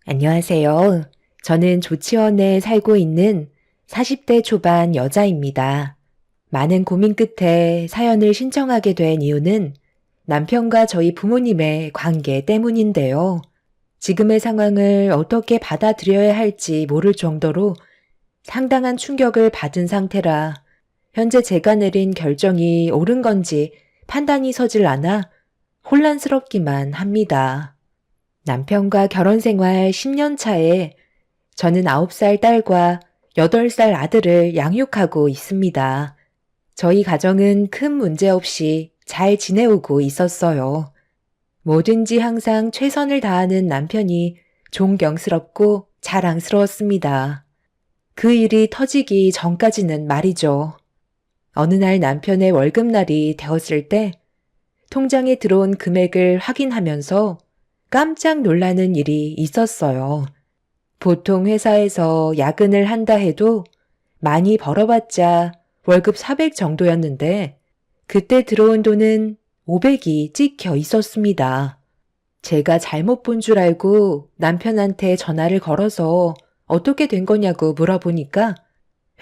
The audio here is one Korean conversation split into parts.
안녕하세요. 저는 조치원에 살고 있는 40대 초반 여자입니다. 많은 고민 끝에 사연을 신청하게 된 이유는 남편과 저희 부모님의 관계 때문인데요. 지금의 상황을 어떻게 받아들여야 할지 모를 정도로 상당한 충격을 받은 상태라 현재 제가 내린 결정이 옳은 건지 판단이 서질 않아 혼란스럽기만 합니다. 남편과 결혼 생활 10년 차에 저는 9살 딸과 8살 아들을 양육하고 있습니다. 저희 가정은 큰 문제 없이 잘 지내오고 있었어요. 뭐든지 항상 최선을 다하는 남편이 존경스럽고 자랑스러웠습니다. 그 일이 터지기 전까지는 말이죠. 어느 날 남편의 월급날이 되었을 때 통장에 들어온 금액을 확인하면서 깜짝 놀라는 일이 있었어요. 보통 회사에서 야근을 한다 해도 많이 벌어봤자 월급 400 정도였는데 그때 들어온 돈은 500이 찍혀 있었습니다. 제가 잘못 본 줄 알고 남편한테 전화를 걸어서 어떻게 된 거냐고 물어보니까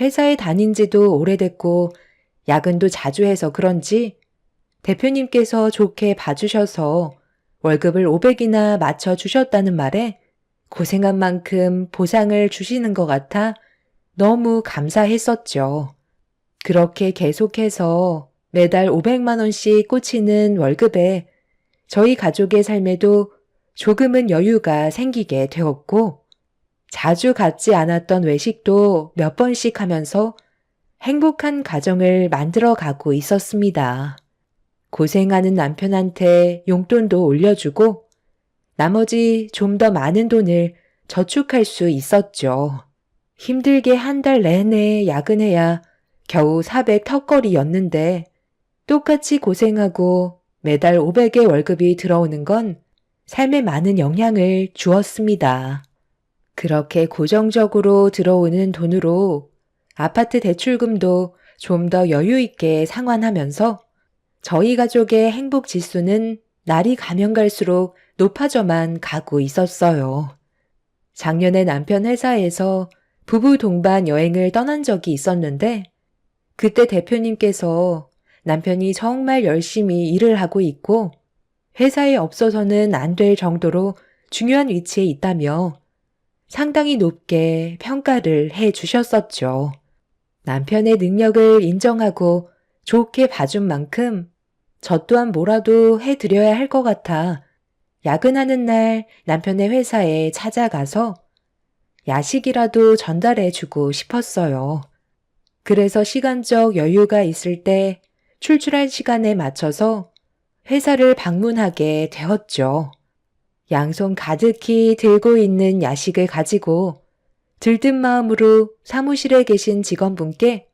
회사에 다닌 지도 오래됐고 야근도 자주 해서 그런지 대표님께서 좋게 봐주셔서 월급을 500이나 맞춰주셨다는 말에 고생한 만큼 보상을 주시는 것 같아 너무 감사했었죠. 그렇게 계속해서 매달 500만 원씩 꽂히는 월급에 저희 가족의 삶에도 조금은 여유가 생기게 되었고 자주 갖지 않았던 외식도 몇 번씩 하면서 행복한 가정을 만들어 가고 있었습니다. 고생하는 남편한테 용돈도 올려주고 나머지 좀 더 많은 돈을 저축할 수 있었죠. 힘들게 한 달 내내 야근해야 겨우 400 턱걸이였는데 똑같이 고생하고 매달 500의 월급이 들어오는 건 삶에 많은 영향을 주었습니다. 그렇게 고정적으로 들어오는 돈으로 아파트 대출금도 좀 더 여유 있게 상환하면서 저희 가족의 행복 지수는 날이 가면 갈수록 높아져만 가고 있었어요. 작년에 남편 회사에서 부부 동반 여행을 떠난 적이 있었는데 그때 대표님께서 남편이 정말 열심히 일을 하고 있고 회사에 없어서는 안 될 정도로 중요한 위치에 있다며 상당히 높게 평가를 해 주셨었죠. 남편의 능력을 인정하고 좋게 봐준 만큼 저 또한 뭐라도 해드려야 할 것 같아 야근하는 날 남편의 회사에 찾아가서 야식이라도 전달해 주고 싶었어요. 그래서 시간적 여유가 있을 때 출출할 시간에 맞춰서 회사를 방문하게 되었죠. 양손 가득히 들고 있는 야식을 가지고 들뜬 마음으로 사무실에 계신 직원분께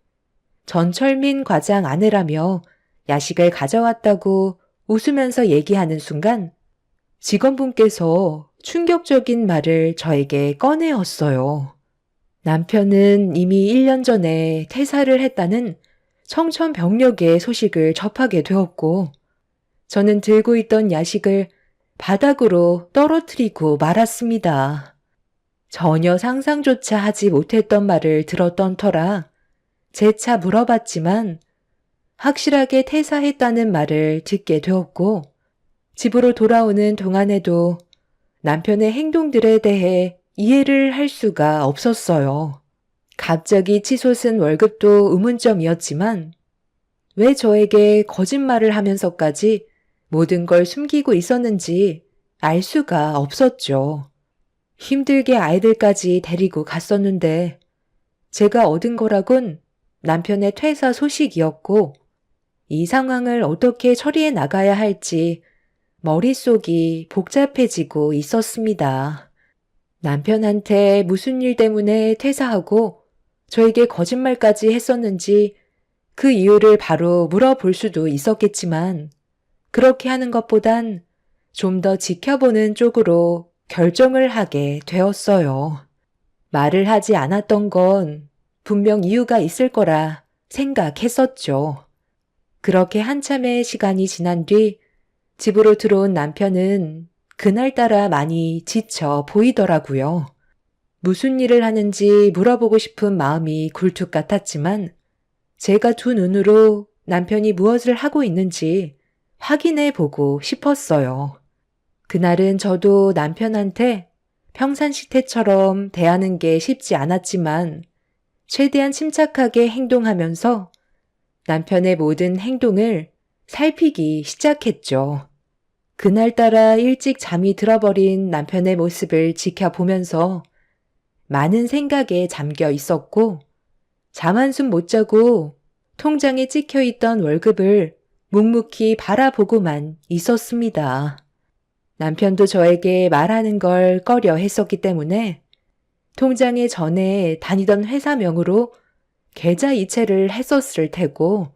전철민 과장 아내라며 야식을 가져왔다고 웃으면서 얘기하는 순간 직원분께서 충격적인 말을 저에게 꺼내었어요. 남편은 이미 1년 전에 퇴사를 했다는 청천벽력의 소식을 접하게 되었고 저는 들고 있던 야식을 바닥으로 떨어뜨리고 말았습니다. 전혀 상상조차 하지 못했던 말을 들었던 터라 재차 물어봤지만 확실하게 퇴사했다는 말을 듣게 되었고 집으로 돌아오는 동안에도 남편의 행동들에 대해 이해를 할 수가 없었어요. 갑자기 치솟은 월급도 의문점이었지만 왜 저에게 거짓말을 하면서까지 모든 걸 숨기고 있었는지 알 수가 없었죠. 힘들게 아이들까지 데리고 갔었는데 제가 얻은 거라곤 남편의 퇴사 소식이었고 이 상황을 어떻게 처리해 나가야 할지 머릿속이 복잡해지고 있었습니다. 남편한테 무슨 일 때문에 퇴사하고 저에게 거짓말까지 했었는지 그 이유를 바로 물어볼 수도 있었겠지만 그렇게 하는 것보단 좀 더 지켜보는 쪽으로 결정을 하게 되었어요. 말을 하지 않았던 건 분명 이유가 있을 거라 생각했었죠. 그렇게 한참의 시간이 지난 뒤 집으로 들어온 남편은 그날따라 많이 지쳐 보이더라고요. 무슨 일을 하는지 물어보고 싶은 마음이 굴뚝 같았지만 제가 두 눈으로 남편이 무엇을 하고 있는지 확인해 보고 싶었어요. 그날은 저도 남편한테 평상시 때처럼 대하는 게 쉽지 않았지만 최대한 침착하게 행동하면서 남편의 모든 행동을 살피기 시작했죠. 그날따라 일찍 잠이 들어버린 남편의 모습을 지켜보면서 많은 생각에 잠겨 있었고 잠 한숨 못 자고 통장에 찍혀있던 월급을 묵묵히 바라보고만 있었습니다. 남편도 저에게 말하는 걸 꺼려 했었기 때문에 통장에 전에 다니던 회사명으로 계좌 이체를 했었을 테고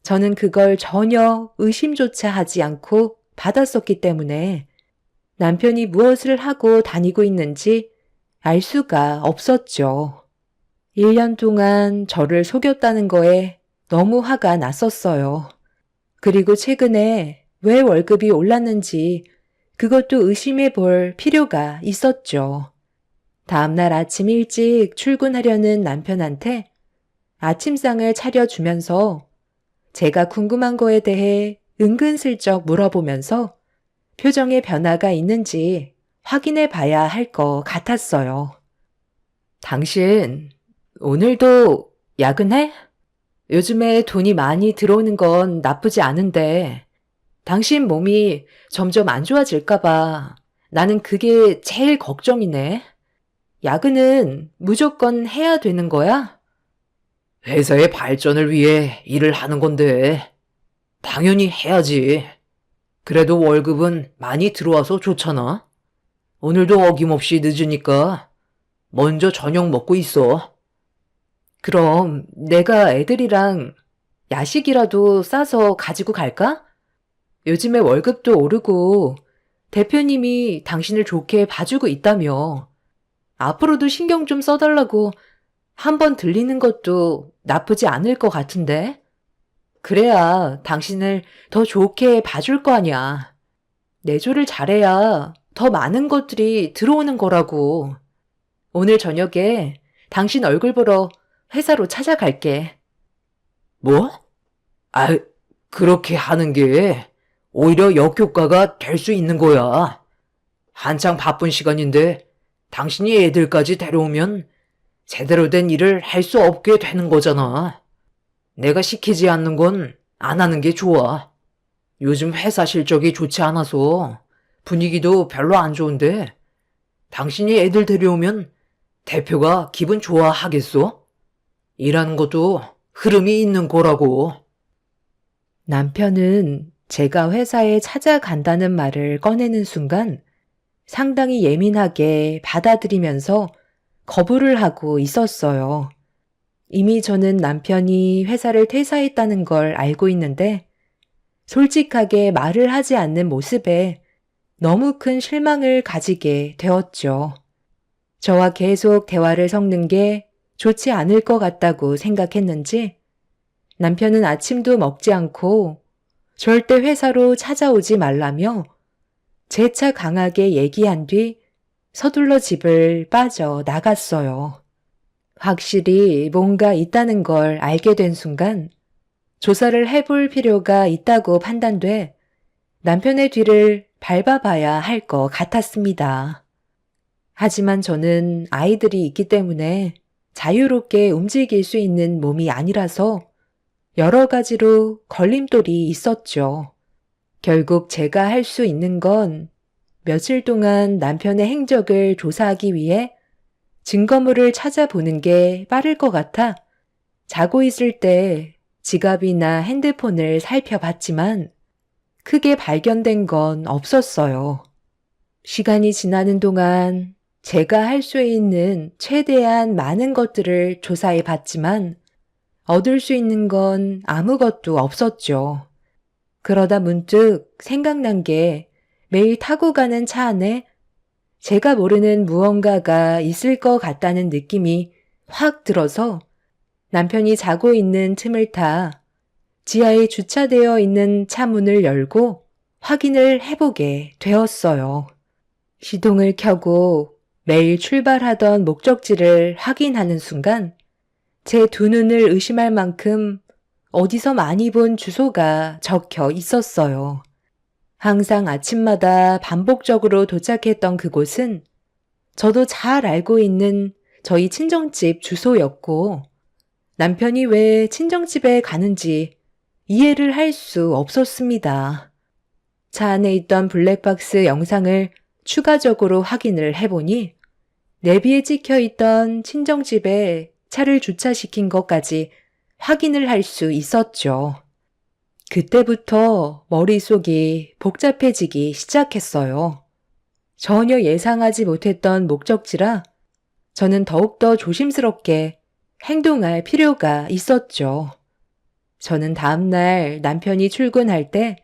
저는 그걸 전혀 의심조차 하지 않고 받았었기 때문에 남편이 무엇을 하고 다니고 있는지 알 수가 없었죠. 1년 동안 저를 속였다는 거에 너무 화가 났었어요. 그리고 최근에 왜 월급이 올랐는지 그것도 의심해 볼 필요가 있었죠. 다음날 아침 일찍 출근하려는 남편한테 아침상을 차려주면서 제가 궁금한 거에 대해 은근슬쩍 물어보면서 표정에 변화가 있는지 확인해 봐야 할 것 같았어요. 당신 오늘도 야근해? 요즘에 돈이 많이 들어오는 건 나쁘지 않은데 당신 몸이 점점 안 좋아질까 봐 나는 그게 제일 걱정이네. 야근은 무조건 해야 되는 거야? 회사의 발전을 위해 일을 하는 건데 당연히 해야지. 그래도 월급은 많이 들어와서 좋잖아. 오늘도 어김없이 늦으니까 먼저 저녁 먹고 있어. 그럼 내가 애들이랑 야식이라도 싸서 가지고 갈까? 요즘에 월급도 오르고 대표님이 당신을 좋게 봐주고 있다며. 앞으로도 신경 좀 써달라고 한번 들리는 것도 나쁘지 않을 것 같은데? 그래야 당신을 더 좋게 봐줄 거 아니야. 내조를 잘해야 더 많은 것들이 들어오는 거라고. 오늘 저녁에 당신 얼굴 보러 회사로 찾아갈게. 뭐? 아, 그렇게 하는 게 오히려 역효과가 될 수 있는 거야. 한창 바쁜 시간인데 당신이 애들까지 데려오면 제대로 된 일을 할 수 없게 되는 거잖아. 내가 시키지 않는 건 안 하는 게 좋아. 요즘 회사 실적이 좋지 않아서 분위기도 별로 안 좋은데 당신이 애들 데려오면 대표가 기분 좋아하겠어? 일하는 것도 흐름이 있는 거라고. 남편은 제가 회사에 찾아간다는 말을 꺼내는 순간 상당히 예민하게 받아들이면서 거부를 하고 있었어요. 이미 저는 남편이 회사를 퇴사했다는 걸 알고 있는데 솔직하게 말을 하지 않는 모습에 너무 큰 실망을 가지게 되었죠. 저와 계속 대화를 섞는 게 좋지 않을 것 같다고 생각했는지 남편은 아침도 먹지 않고 절대 회사로 찾아오지 말라며 재차 강하게 얘기한 뒤 서둘러 집을 빠져 나갔어요. 확실히 뭔가 있다는 걸 알게 된 순간 조사를 해볼 필요가 있다고 판단돼 남편의 뒤를 밟아봐야 할 것 같았습니다. 하지만 저는 아이들이 있기 때문에 자유롭게 움직일 수 있는 몸이 아니라서 여러 가지로 걸림돌이 있었죠. 결국 제가 할 수 있는 건 며칠 동안 남편의 행적을 조사하기 위해 증거물을 찾아보는 게 빠를 것 같아 자고 있을 때 지갑이나 핸드폰을 살펴봤지만 크게 발견된 건 없었어요. 시간이 지나는 동안 제가 할 수 있는 최대한 많은 것들을 조사해 봤지만 얻을 수 있는 건 아무것도 없었죠. 그러다 문득 생각난 게 매일 타고 가는 차 안에 제가 모르는 무언가가 있을 것 같다는 느낌이 확 들어서 남편이 자고 있는 틈을 타 지하에 주차되어 있는 차 문을 열고 확인을 해보게 되었어요. 시동을 켜고 매일 출발하던 목적지를 확인하는 순간 제 두 눈을 의심할 만큼 어디서 많이 본 주소가 적혀 있었어요. 항상 아침마다 반복적으로 도착했던 그곳은 저도 잘 알고 있는 저희 친정집 주소였고 남편이 왜 친정집에 가는지 이해를 할 수 없었습니다. 차 안에 있던 블랙박스 영상을 추가적으로 확인을 해보니 내비에 찍혀 있던 친정집에 차를 주차시킨 것까지 확인을 할 수 있었죠. 그때부터 머릿속이 복잡해지기 시작했어요. 전혀 예상하지 못했던 목적지라 저는 더욱더 조심스럽게 행동할 필요가 있었죠. 저는 다음날 남편이 출근할 때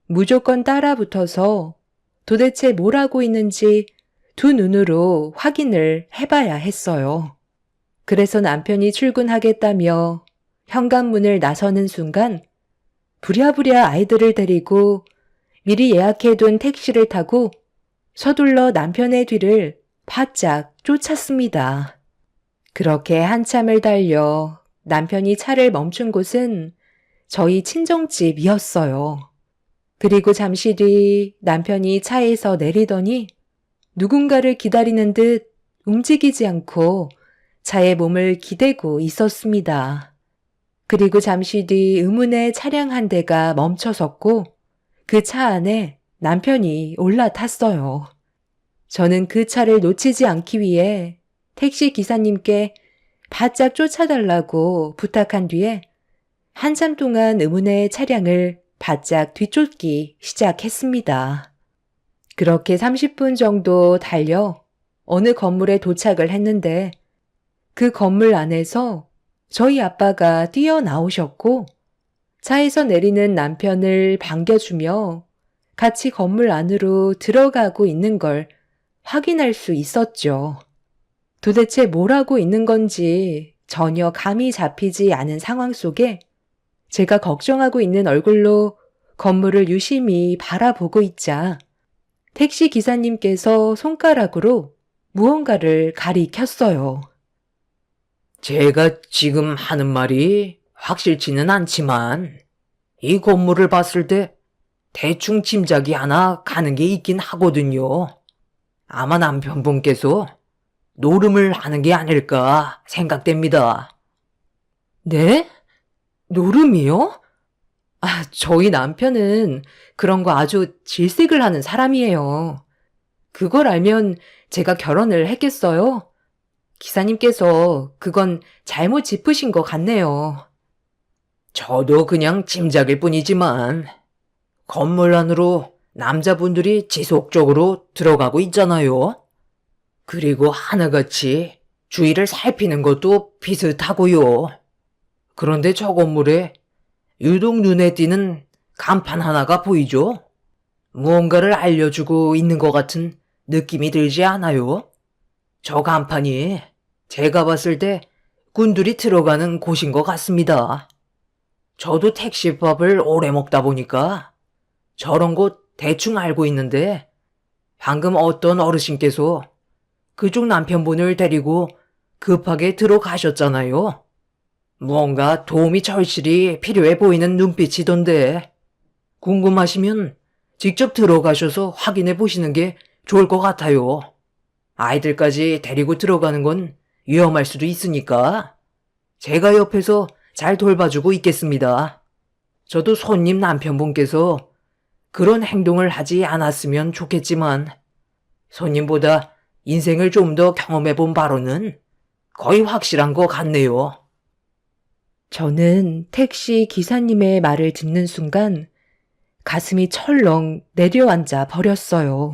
무조건 따라붙어서 도대체 뭘 하고 있는지 두 눈으로 확인을 해봐야 했어요. 그래서 남편이 출근하겠다며 현관문을 나서는 순간 부랴부랴 아이들을 데리고 미리 예약해둔 택시를 타고 서둘러 남편의 뒤를 바짝 쫓았습니다. 그렇게 한참을 달려 남편이 차를 멈춘 곳은 저희 친정집이었어요. 그리고 잠시 뒤 남편이 차에서 내리더니 누군가를 기다리는 듯 움직이지 않고 차에 몸을 기대고 있었습니다. 그리고 잠시 뒤 의문의 차량 한 대가 멈춰섰고 그 차 안에 남편이 올라탔어요. 저는 그 차를 놓치지 않기 위해 택시 기사님께 바짝 쫓아달라고 부탁한 뒤에 한참 동안 의문의 차량을 바짝 뒤쫓기 시작했습니다. 그렇게 30분 정도 달려 어느 건물에 도착을 했는데 그 건물 안에서 저희 아빠가 뛰어나오셨고 차에서 내리는 남편을 반겨주며 같이 건물 안으로 들어가고 있는 걸 확인할 수 있었죠. 도대체 뭘 하고 있는 건지 전혀 감이 잡히지 않은 상황 속에 제가 걱정하고 있는 얼굴로 건물을 유심히 바라보고 있자 택시 기사님께서 손가락으로 무언가를 가리켰어요. 제가 지금 하는 말이 확실치는 않지만 이 건물을 봤을 때 대충 짐작이 하나 가는 게 있긴 하거든요. 아마 남편분께서 노름을 하는 게 아닐까 생각됩니다. 네? 노름이요? 저희 남편은 그런 거 아주 질색을 하는 사람이에요. 그걸 알면 제가 결혼을 했겠어요? 기사님께서 그건 잘못 짚으신 것 같네요. 저도 그냥 짐작일 뿐이지만 건물 안으로 남자분들이 지속적으로 들어가고 있잖아요. 그리고 하나같이 주위를 살피는 것도 비슷하고요. 그런데 저 건물에 유독 눈에 띄는 간판 하나가 보이죠? 무언가를 알려주고 있는 것 같은 느낌이 들지 않아요? 저 간판이 제가 봤을 때 군들이 들어가는 곳인 것 같습니다. 저도 택시밥을 오래 먹다 보니까 저런 곳 대충 알고 있는데 방금 어떤 어르신께서 그쪽 남편분을 데리고 급하게 들어가셨잖아요. 무언가 도움이 절실히 필요해 보이는 눈빛이던데 궁금하시면 직접 들어가셔서 확인해 보시는 게 좋을 것 같아요. 아이들까지 데리고 들어가는 건 위험할 수도 있으니까 제가 옆에서 잘 돌봐주고 있겠습니다. 저도 손님 남편분께서 그런 행동을 하지 않았으면 좋겠지만 손님보다 인생을 좀 더 경험해 본 바로는 거의 확실한 것 같네요. 저는 택시 기사님의 말을 듣는 순간 가슴이 철렁 내려앉아 버렸어요.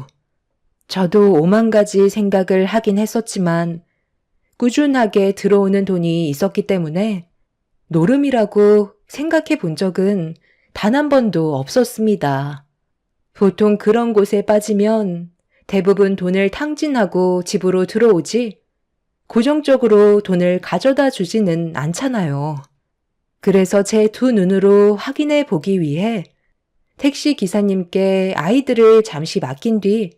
저도 오만 가지 생각을 하긴 했었지만 꾸준하게 들어오는 돈이 있었기 때문에 노름이라고 생각해 본 적은 단 한 번도 없었습니다. 보통 그런 곳에 빠지면 대부분 돈을 탕진하고 집으로 들어오지 고정적으로 돈을 가져다 주지는 않잖아요. 그래서 제 두 눈으로 확인해 보기 위해 택시 기사님께 아이들을 잠시 맡긴 뒤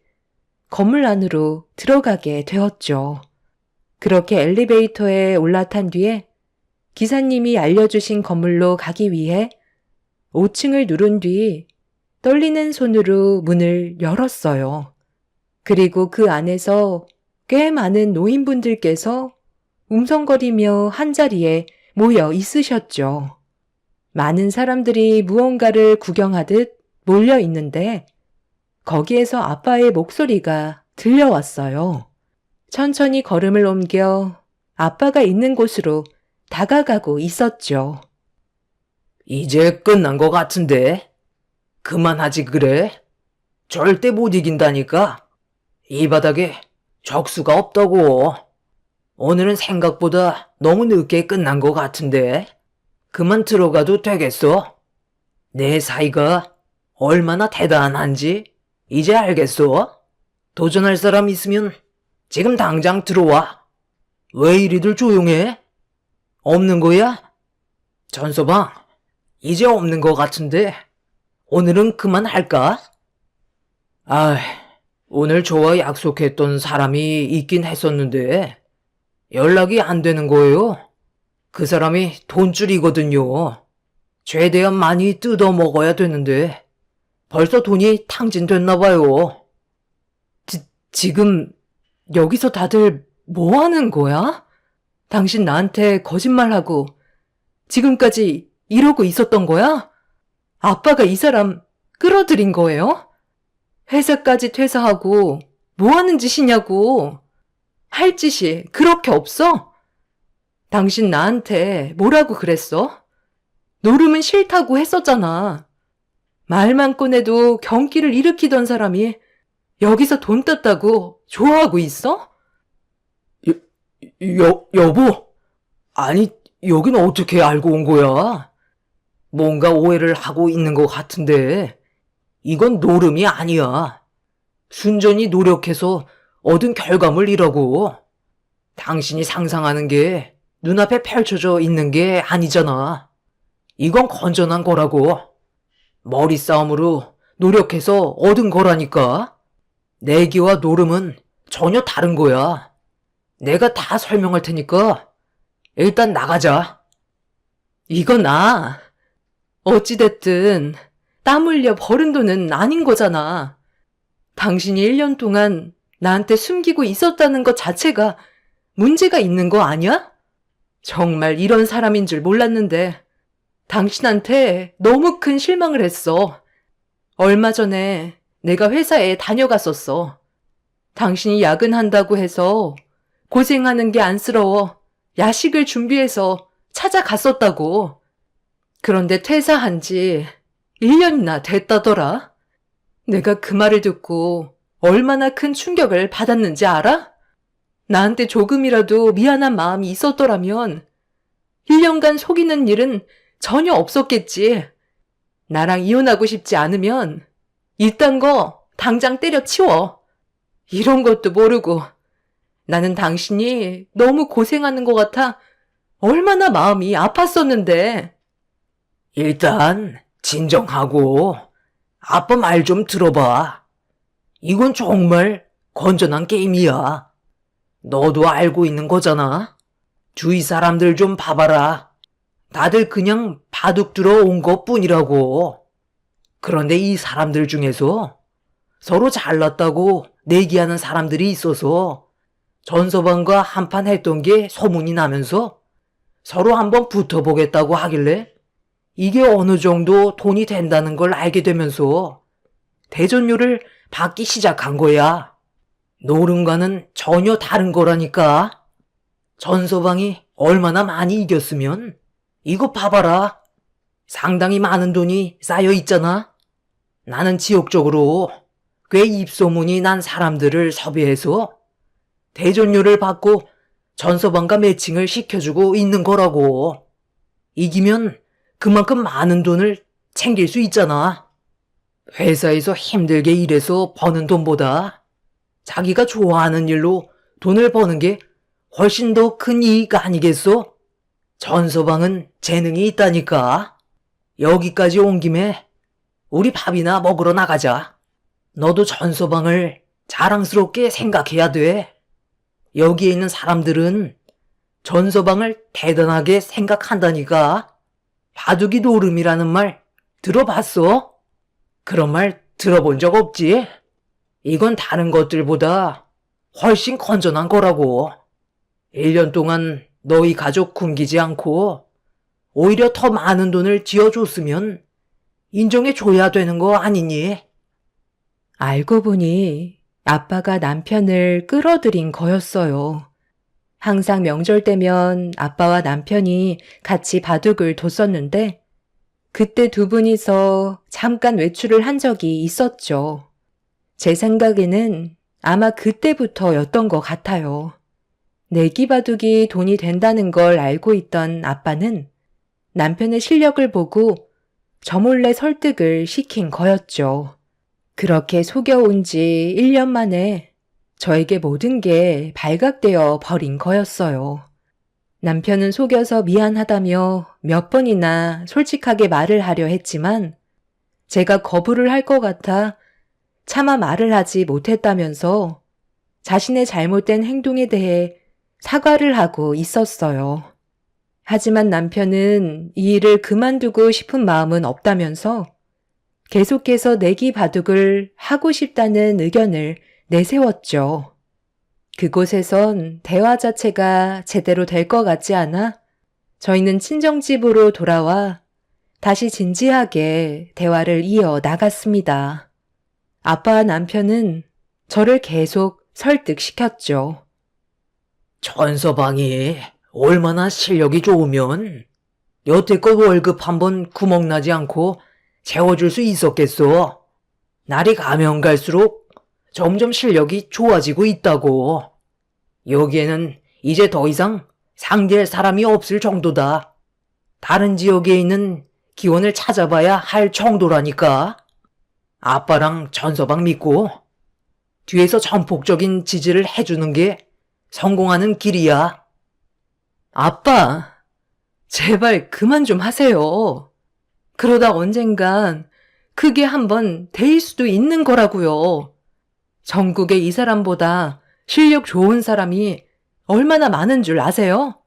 건물 안으로 들어가게 되었죠. 그렇게 엘리베이터에 올라탄 뒤에 기사님이 알려주신 건물로 가기 위해 5층을 누른 뒤 떨리는 손으로 문을 열었어요. 그리고 그 안에서 꽤 많은 노인분들께서 웅성거리며 한자리에 모여 있으셨죠. 많은 사람들이 무언가를 구경하듯 몰려 있는데 거기에서 아빠의 목소리가 들려왔어요. 천천히 걸음을 옮겨 아빠가 있는 곳으로 다가가고 있었죠. 이제 끝난 것 같은데. 그만하지 그래? 절대 못 이긴다니까. 이 바닥에 적수가 없다고. 오늘은 생각보다 너무 늦게 끝난 것 같은데. 그만 들어가도 되겠어? 내 사이가 얼마나 대단한지 이제 알겠어? 도전할 사람 있으면 지금 당장 들어와. 왜 이리들 조용해? 없는 거야? 전서방, 이제 없는 것 같은데 오늘은 그만할까? 아, 오늘 저와 약속했던 사람이 있긴 했었는데 연락이 안 되는 거예요. 그 사람이 돈줄이거든요. 최대한 많이 뜯어 먹어야 되는데 벌써 돈이 탕진됐나 봐요. 지금 여기서 다들 뭐 하는 거야? 당신 나한테 거짓말하고 지금까지 이러고 있었던 거야? 아빠가 이 사람 끌어들인 거예요? 회사까지 퇴사하고 뭐 하는 짓이냐고. 할 짓이 그렇게 없어? 당신 나한테 뭐라고 그랬어? 노름은 싫다고 했었잖아. 말만 꺼내도 경기를 일으키던 사람이 여기서 돈 땄다고 좋아하고 있어? 여보? 아니, 여긴 어떻게 알고 온 거야? 뭔가 오해를 하고 있는 것 같은데 이건 노름이 아니야. 순전히 노력해서 얻은 결과물이라고. 당신이 상상하는 게 눈앞에 펼쳐져 있는 게 아니잖아. 이건 건전한 거라고. 머리 싸움으로 노력해서 얻은 거라니까. 내기와 노름은 전혀 다른 거야. 내가 다 설명할 테니까 일단 나가자. 이건 어찌됐든 땀 흘려 버는 돈은 아닌 거잖아. 당신이 1년 동안 나한테 숨기고 있었다는 것 자체가 문제가 있는 거 아니야? 정말 이런 사람인 줄 몰랐는데 당신한테 너무 큰 실망을 했어. 얼마 전에 내가 회사에 다녀갔었어. 당신이 야근한다고 해서 고생하는 게 안쓰러워 야식을 준비해서 찾아갔었다고. 그런데 퇴사한 지 1년이나 됐다더라. 내가 그 말을 듣고 얼마나 큰 충격을 받았는지 알아? 나한테 조금이라도 미안한 마음이 있었더라면 1년간 속이는 일은 전혀 없었겠지. 나랑 이혼하고 싶지 않으면 이딴 거 당장 때려치워. 이런 것도 모르고 나는 당신이 너무 고생하는 것 같아 얼마나 마음이 아팠었는데. 일단 진정하고 아빠 말 좀 들어봐. 이건 정말 건전한 게임이야. 너도 알고 있는 거잖아. 주위 사람들 좀 봐봐라. 다들 그냥 바둑 들어 온 것뿐이라고. 그런데 이 사람들 중에서 서로 잘났다고 내기하는 사람들이 있어서 전서방과 한판 했던 게 소문이 나면서 서로 한번 붙어보겠다고 하길래 이게 어느 정도 돈이 된다는 걸 알게 되면서 대전료를 받기 시작한 거야. 노름과는 전혀 다른 거라니까. 전서방이 얼마나 많이 이겼으면 이거 봐봐라. 상당히 많은 돈이 쌓여 있잖아. 나는 지역적으로 꽤 입소문이 난 사람들을 섭외해서 대전료를 받고 전서방과 매칭을 시켜주고 있는 거라고. 이기면 그만큼 많은 돈을 챙길 수 있잖아. 회사에서 힘들게 일해서 버는 돈보다 자기가 좋아하는 일로 돈을 버는 게 훨씬 더 큰 이익 아니겠소? 전서방은 재능이 있다니까. 여기까지 온 김에 우리 밥이나 먹으러 나가자. 너도 전서방을 자랑스럽게 생각해야 돼. 여기에 있는 사람들은 전서방을 대단하게 생각한다니까. 바둑이 노름이라는 말 들어봤어? 그런 말 들어본 적 없지? 이건 다른 것들보다 훨씬 건전한 거라고. 1년 동안 너희 가족 굶기지 않고 오히려 더 많은 돈을 쥐어줬으면 인정해줘야 되는 거 아니니? 알고 보니 아빠가 남편을 끌어들인 거였어요. 항상 명절 때면 아빠와 남편이 같이 바둑을 뒀었는데 그때 두 분이서 잠깐 외출을 한 적이 있었죠. 제 생각에는 아마 그때부터였던 것 같아요. 내기 바둑이 돈이 된다는 걸 알고 있던 아빠는 남편의 실력을 보고 저 몰래 설득을 시킨 거였죠. 그렇게 속여온 지 1년 만에 저에게 모든 게 발각되어 버린 거였어요. 남편은 속여서 미안하다며 몇 번이나 솔직하게 말을 하려 했지만 제가 거부를 할 것 같아 차마 말을 하지 못했다면서 자신의 잘못된 행동에 대해 사과를 하고 있었어요. 하지만 남편은 이 일을 그만두고 싶은 마음은 없다면서 계속해서 내기 바둑을 하고 싶다는 의견을 내세웠죠. 그곳에선 대화 자체가 제대로 될 것 같지 않아 저희는 친정집으로 돌아와 다시 진지하게 대화를 이어 나갔습니다. 아빠와 남편은 저를 계속 설득시켰죠. 전서방이 얼마나 실력이 좋으면 여태껏 월급 한 번 구멍나지 않고 채워줄 수 있었겠어. 날이 가면 갈수록 점점 실력이 좋아지고 있다고. 여기에는 이제 더 이상 상대할 사람이 없을 정도다. 다른 지역에 있는 기원을 찾아봐야 할 정도라니까. 아빠랑 전서방 믿고 뒤에서 전폭적인 지지를 해주는 게 성공하는 길이야. 아빠, 제발 그만 좀 하세요. 그러다 언젠간 그게 한번 데일 수도 있는 거라고요. 전국에 이 사람보다 실력 좋은 사람이 얼마나 많은 줄 아세요?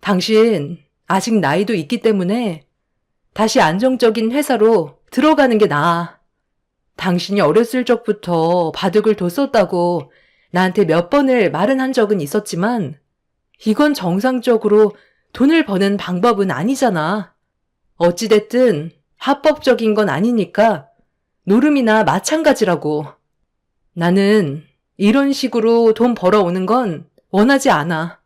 당신 아직 나이도 있기 때문에 다시 안정적인 회사로 들어가는 게 나아. 당신이 어렸을 적부터 바둑을 뒀었다고 나한테 몇 번을 말은 한 적은 있었지만 이건 정상적으로 돈을 버는 방법은 아니잖아. 어찌됐든 합법적인 건 아니니까 노름이나 마찬가지라고. 나는 이런 식으로 돈 벌어오는 건 원하지 않아.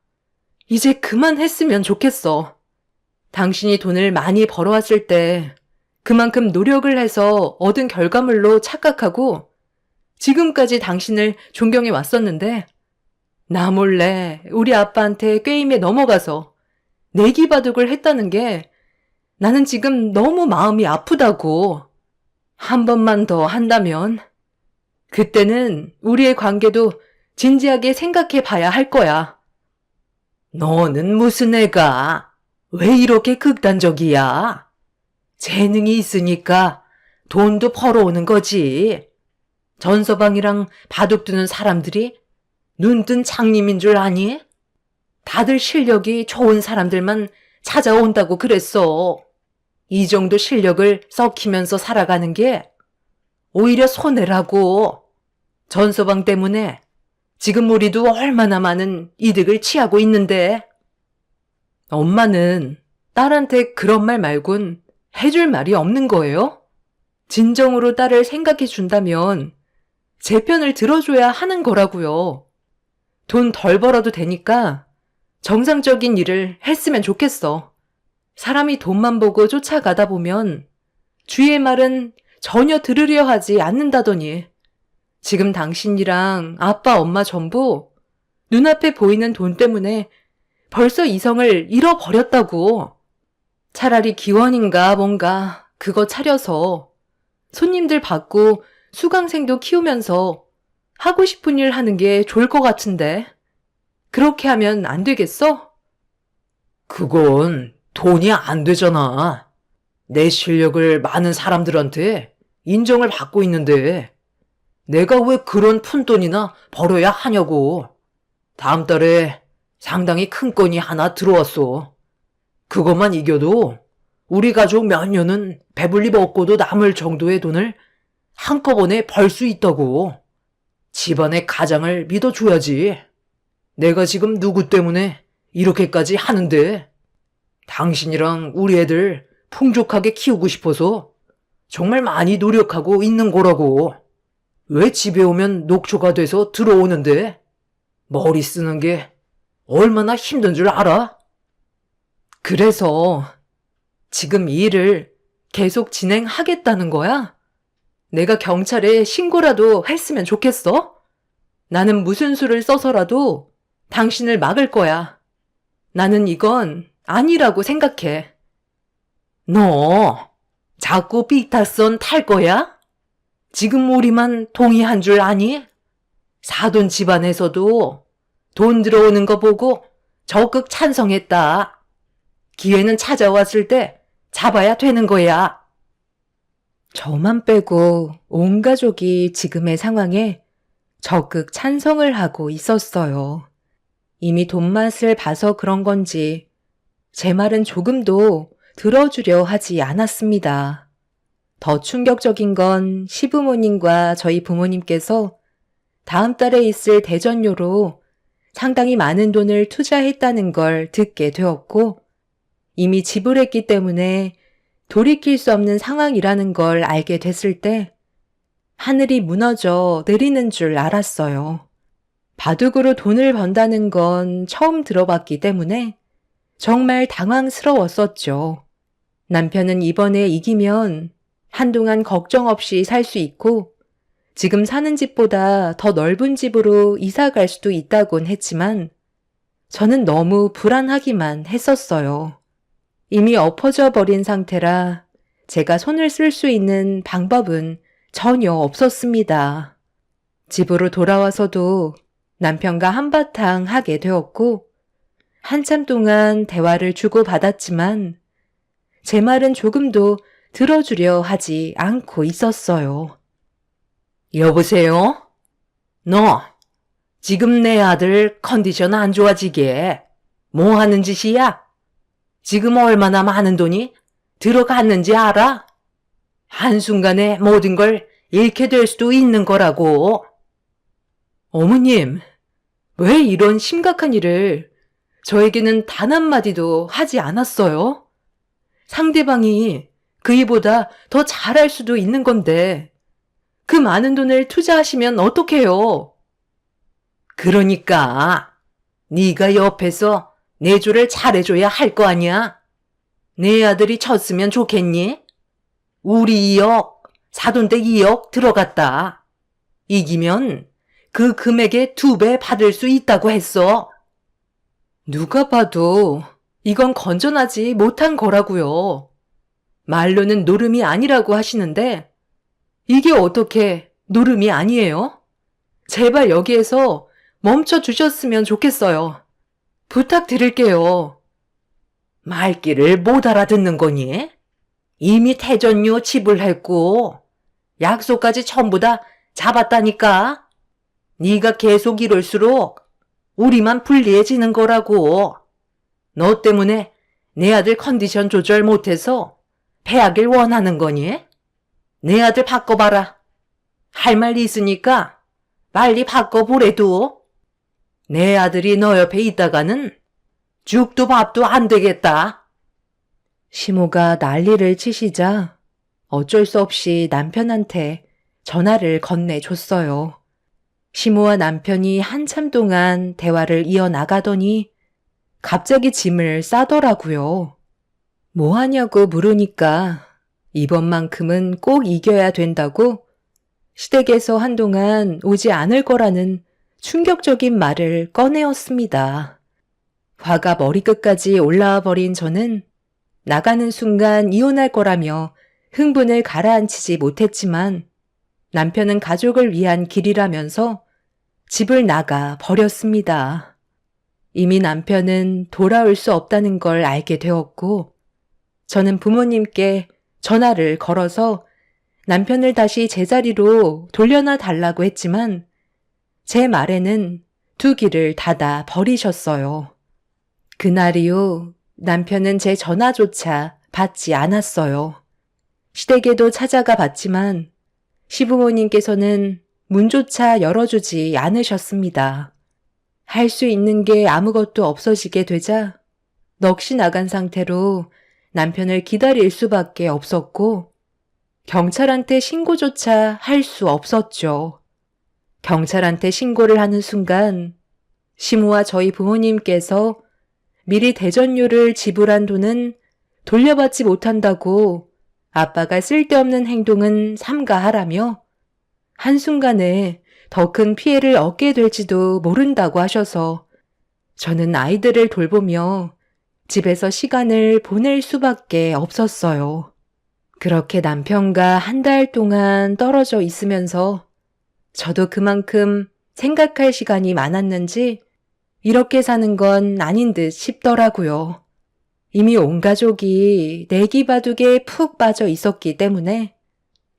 이제 그만했으면 좋겠어. 당신이 돈을 많이 벌어왔을 때 그만큼 노력을 해서 얻은 결과물로 착각하고 지금까지 당신을 존경해 왔었는데 나 몰래 우리 아빠한테 꾀임에 넘어가서 내기 바둑을 했다는 게 나는 지금 너무 마음이 아프다고. 한 번만 더 한다면 그때는 우리의 관계도 진지하게 생각해 봐야 할 거야. 너는 무슨 애가 왜 이렇게 극단적이야? 재능이 있으니까 돈도 벌어오는 거지. 전서방이랑 바둑 두는 사람들이 눈뜬 장님인 줄 아니? 다들 실력이 좋은 사람들만 찾아온다고 그랬어. 이 정도 실력을 썩히면서 살아가는 게 오히려 손해라고. 전서방 때문에 지금 우리도 얼마나 많은 이득을 취하고 있는데. 엄마는 딸한테 그런 말 말곤 해줄 말이 없는 거예요? 진정으로 딸을 생각해 준다면 제 편을 들어줘야 하는 거라고요. 돈 덜 벌어도 되니까 정상적인 일을 했으면 좋겠어. 사람이 돈만 보고 쫓아가다 보면 주위의 말은 전혀 들으려 하지 않는다더니 지금 당신이랑 아빠, 엄마 전부 눈앞에 보이는 돈 때문에 벌써 이성을 잃어버렸다고. 차라리 기원인가 뭔가 그거 차려서 손님들 받고 수강생도 키우면서 하고 싶은 일 하는 게 좋을 것 같은데 그렇게 하면 안 되겠어? 그건 돈이 안 되잖아. 내 실력을 많은 사람들한테 인정을 받고 있는데 내가 왜 그런 푼돈이나 벌어야 하냐고. 다음 달에 상당히 큰 건이 하나 들어왔어. 그것만 이겨도 우리 가족 몇 년은 배불리 먹고도 남을 정도의 돈을 한꺼번에 벌 수 있다고. 집안의 가장을 믿어줘야지. 내가 지금 누구 때문에 이렇게까지 하는데 당신이랑 우리 애들 풍족하게 키우고 싶어서 정말 많이 노력하고 있는 거라고. 왜 집에 오면 녹초가 돼서 들어오는데 머리 쓰는 게 얼마나 힘든 줄 알아? 그래서 지금 이 일을 계속 진행하겠다는 거야? 내가 경찰에 신고라도 했으면 좋겠어? 나는 무슨 수를 써서라도 당신을 막을 거야. 나는 이건 아니라고 생각해. 너 자꾸 삐딱선 탈 거야? 지금 우리만 동의한 줄 아니? 사돈 집안에서도 돈 들어오는 거 보고 적극 찬성했다. 기회는 찾아왔을 때 잡아야 되는 거야. 저만 빼고 온 가족이 지금의 상황에 적극 찬성을 하고 있었어요. 이미 돈맛을 봐서 그런 건지 제 말은 조금도 들어주려 하지 않았습니다. 더 충격적인 건 시부모님과 저희 부모님께서 다음 달에 있을 대전료로 상당히 많은 돈을 투자했다는 걸 듣게 되었고 이미 지불했기 때문에 돌이킬 수 없는 상황이라는 걸 알게 됐을 때 하늘이 무너져 내리는 줄 알았어요. 바둑으로 돈을 번다는 건 처음 들어봤기 때문에 정말 당황스러웠었죠. 남편은 이번에 이기면 한동안 걱정 없이 살 수 있고 지금 사는 집보다 더 넓은 집으로 이사 갈 수도 있다곤 했지만 저는 너무 불안하기만 했었어요. 이미 엎어져 버린 상태라 제가 손을 쓸 수 있는 방법은 전혀 없었습니다. 집으로 돌아와서도 남편과 한바탕 하게 되었고 한참 동안 대화를 주고받았지만 제 말은 조금도 들어주려 하지 않고 있었어요. 여보세요? 너 지금 내 아들 컨디션 안 좋아지게 뭐 하는 짓이야? 지금 얼마나 많은 돈이 들어갔는지 알아? 한순간에 모든 걸 잃게 될 수도 있는 거라고. 어머님, 왜 이런 심각한 일을 저에게는 단 한마디도 하지 않았어요? 상대방이 그 일보다 더 잘할 수도 있는 건데 그 많은 돈을 투자하시면 어떡해요? 그러니까 네가 옆에서 내조를 잘해줘야 할 거 아니야? 내 아들이 쳤으면 좋겠니? 우리 2억, 사돈댁 2억 들어갔다. 이기면 그 금액의 2배 받을 수 있다고 했어. 누가 봐도 이건 건전하지 못한 거라고요. 말로는 노름이 아니라고 하시는데 이게 어떻게 노름이 아니에요? 제발 여기에서 멈춰 주셨으면 좋겠어요. 부탁드릴게요. 말귀를 못 알아듣는 거니? 이미 태전료 지불했고 약속까지 전부 다 잡았다니까. 네가 계속 이럴수록 우리만 불리해지는 거라고. 너 때문에 내 아들 컨디션 조절 못해서 폐하길 원하는 거니? 내 아들 바꿔봐라. 할 말 있으니까 빨리 바꿔보래도. 내 아들이 너 옆에 있다가는 죽도 밥도 안 되겠다. 시모가 난리를 치시자 어쩔 수 없이 남편한테 전화를 건네줬어요. 시모와 남편이 한참 동안 대화를 이어나가더니 갑자기 짐을 싸더라고요. 뭐 하냐고 물으니까 이번만큼은 꼭 이겨야 된다고 시댁에서 한동안 오지 않을 거라는 충격적인 말을 꺼내었습니다. 화가 머리끝까지 올라와 버린 저는 나가는 순간 이혼할 거라며 흥분을 가라앉히지 못했지만 남편은 가족을 위한 길이라면서 집을 나가 버렸습니다. 이미 남편은 돌아올 수 없다는 걸 알게 되었고 저는 부모님께 전화를 걸어서 남편을 다시 제자리로 돌려놔 달라고 했지만 제 말에는 두 귀를 닫아 버리셨어요. 그날 이후 남편은 제 전화조차 받지 않았어요. 시댁에도 찾아가 봤지만 시부모님께서는 문조차 열어주지 않으셨습니다. 할 수 있는 게 아무것도 없어지게 되자 넋이 나간 상태로 남편을 기다릴 수밖에 없었고 경찰한테 신고조차 할 수 없었죠. 경찰한테 신고를 하는 순간 시모와 저희 부모님께서 미리 대전료를 지불한 돈은 돌려받지 못한다고 아빠가 쓸데없는 행동은 삼가하라며 한순간에 더 큰 피해를 얻게 될지도 모른다고 하셔서 저는 아이들을 돌보며 집에서 시간을 보낼 수밖에 없었어요. 그렇게 남편과 한 달 동안 떨어져 있으면서 저도 그만큼 생각할 시간이 많았는지 이렇게 사는 건 아닌 듯 싶더라고요. 이미 온 가족이 내기바둑에 푹 빠져 있었기 때문에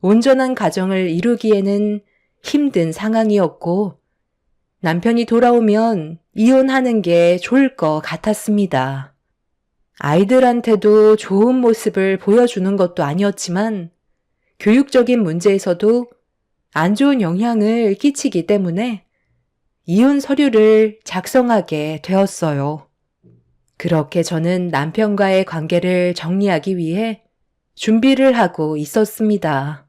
온전한 가정을 이루기에는 힘든 상황이었고 남편이 돌아오면 이혼하는 게 좋을 것 같았습니다. 아이들한테도 좋은 모습을 보여주는 것도 아니었지만 교육적인 문제에서도 안 좋은 영향을 끼치기 때문에 이혼 서류를 작성하게 되었어요. 그렇게 저는 남편과의 관계를 정리하기 위해 준비를 하고 있었습니다.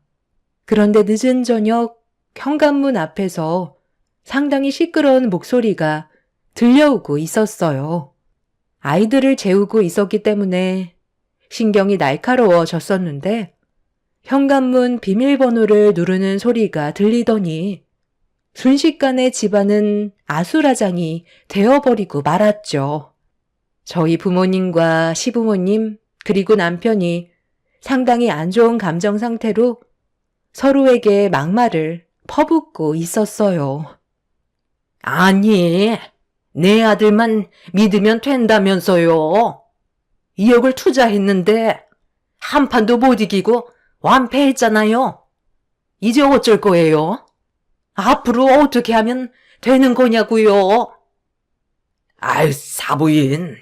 그런데 늦은 저녁 현관문 앞에서 상당히 시끄러운 목소리가 들려오고 있었어요. 아이들을 재우고 있었기 때문에 신경이 날카로워졌었는데 현관문 비밀번호를 누르는 소리가 들리더니 순식간에 집안은 아수라장이 되어버리고 말았죠. 저희 부모님과 시부모님 그리고 남편이 상당히 안 좋은 감정 상태로 서로에게 막말을 퍼붓고 있었어요. 아니, 내 아들만 믿으면 된다면서요. 2억을 투자했는데 한 판도 못 이기고 완패했잖아요. 이제 어쩔 거예요? 앞으로 어떻게 하면 되는 거냐고요? 아이, 사부인.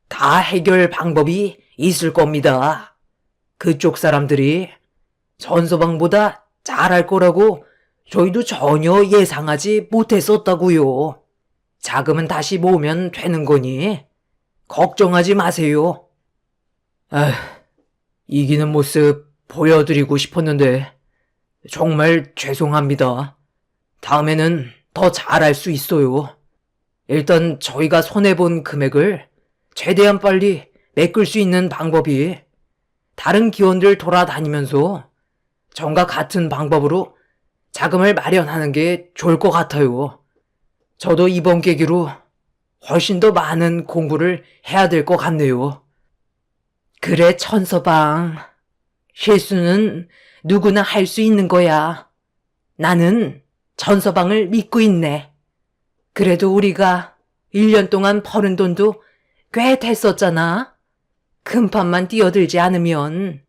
다 해결 방법이 있을 겁니다. 그쪽 사람들이 전서방보다 잘할 거라고 저희도 전혀 예상하지 못했었다고요. 자금은 다시 모으면 되는 거니 걱정하지 마세요. 이기는 모습 보여드리고 싶었는데 정말 죄송합니다. 다음에는 더 잘할 수 있어요. 일단 저희가 손해본 금액을 최대한 빨리 메꿀 수 있는 방법이 다른 기원들 돌아다니면서 전과 같은 방법으로 자금을 마련하는 게 좋을 것 같아요. 저도 이번 계기로 훨씬 더 많은 공부를 해야 될 것 같네요. 그래, 천서방. 실수는 누구나 할 수 있는 거야. 나는 천서방을 믿고 있네. 그래도 우리가 1년 동안 버는 돈도 꽤 됐었잖아. 금판만 뛰어들지 않으면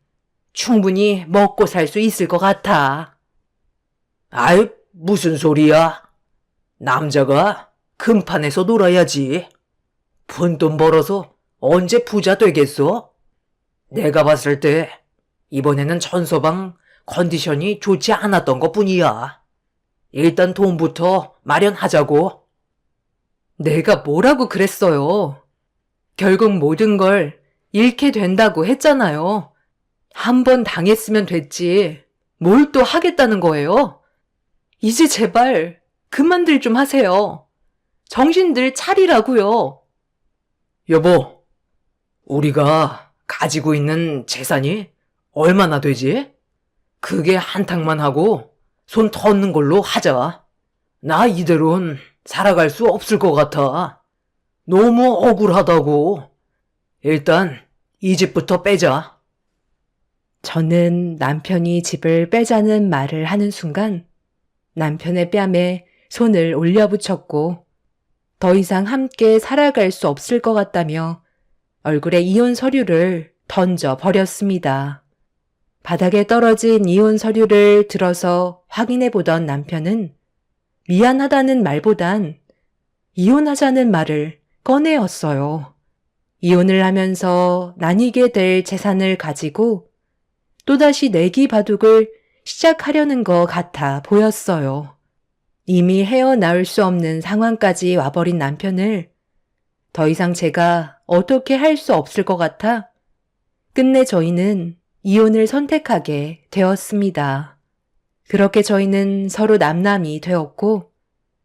충분히 먹고 살 수 있을 것 같아. 아이, 무슨 소리야. 남자가 금판에서 놀아야지. 푼돈 벌어서 언제 부자 되겠어? 내가 봤을 때 이번에는 천서방 컨디션이 좋지 않았던 것 뿐이야. 일단 돈부터 마련하자고. 내가 뭐라고 그랬어요. 결국 모든 걸 잃게 된다고 했잖아요. 한 번 당했으면 됐지. 뭘 또 하겠다는 거예요? 이제 제발 그만들 좀 하세요. 정신들 차리라고요. 여보, 우리가 가지고 있는 재산이 얼마나 되지? 그게 한탕만 하고 손 터는 걸로 하자. 나 이대로는 살아갈 수 없을 것 같아. 너무 억울하다고. 일단 이 집부터 빼자. 저는 남편이 집을 빼자는 말을 하는 순간 남편의 뺨에 손을 올려붙였고 더 이상 함께 살아갈 수 없을 것 같다며 얼굴에 이혼 서류를 던져 버렸습니다. 바닥에 떨어진 이혼 서류를 들어서 확인해 보던 남편은 미안하다는 말보단 이혼하자는 말을 꺼내었어요. 이혼을 하면서 나뉘게 될 재산을 가지고 또다시 내기 바둑을 시작하려는 것 같아 보였어요. 이미 헤어나올 수 없는 상황까지 와버린 남편을 더 이상 제가 어떻게 할 수 없을 것 같아 끝내 저희는 이혼을 선택하게 되었습니다. 그렇게 저희는 서로 남남이 되었고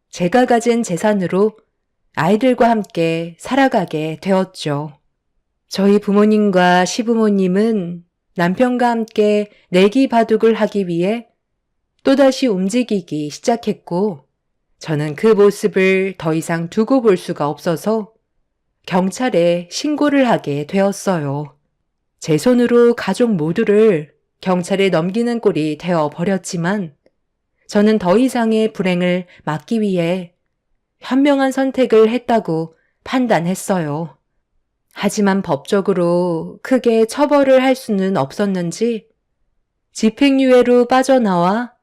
제가 가진 재산으로 아이들과 함께 살아가게 되었죠. 저희 부모님과 시부모님은 남편과 함께 내기 바둑을 하기 위해 또다시 움직이기 시작했고 저는 그 모습을 더 이상 두고 볼 수가 없어서 경찰에 신고를 하게 되었어요. 제 손으로 가족 모두를 경찰에 넘기는 꼴이 되어 버렸지만 저는 더 이상의 불행을 막기 위해 현명한 선택을 했다고 판단했어요. 하지만 법적으로 크게 처벌을 할 수는 없었는지 집행유예로 빠져나와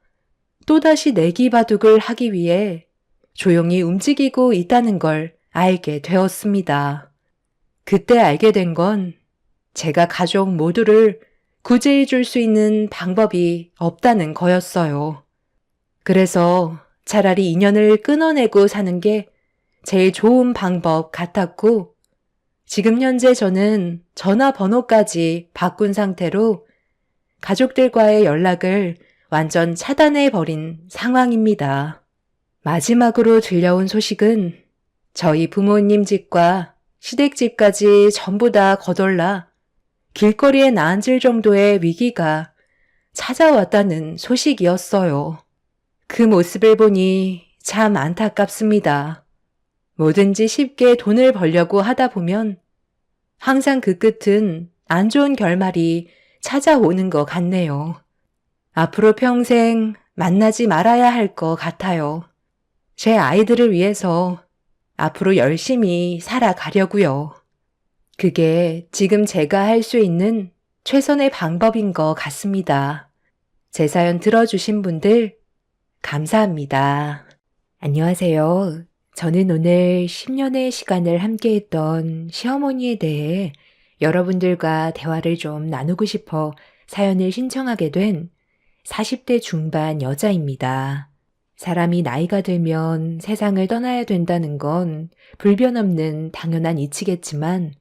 또다시 내기 바둑을 하기 위해 조용히 움직이고 있다는 걸 알게 되었습니다. 그때 알게 된 건 제가 가족 모두를 구제해 줄 수 있는 방법이 없다는 거였어요. 그래서 차라리 인연을 끊어내고 사는 게 제일 좋은 방법 같았고 지금 현재 저는 전화번호까지 바꾼 상태로 가족들과의 연락을 완전 차단해버린 상황입니다. 마지막으로 들려온 소식은 저희 부모님 집과 시댁집까지 전부 다 거덜나 길거리에 나앉을 정도의 위기가 찾아왔다는 소식이었어요. 그 모습을 보니 참 안타깝습니다. 뭐든지 쉽게 돈을 벌려고 하다 보면 항상 그 끝은 안 좋은 결말이 찾아오는 것 같네요. 앞으로 평생 만나지 말아야 할 것 같아요. 제 아이들을 위해서 앞으로 열심히 살아가려고요. 그게 지금 제가 할 수 있는 최선의 방법인 것 같습니다. 제 사연 들어주신 분들 감사합니다. 안녕하세요. 저는 오늘 10년의 시간을 함께했던 시어머니에 대해 여러분들과 대화를 좀 나누고 싶어 사연을 신청하게 된 40대 중반 여자입니다. 사람이 나이가 들면 세상을 떠나야 된다는 건 불변 없는 당연한 이치겠지만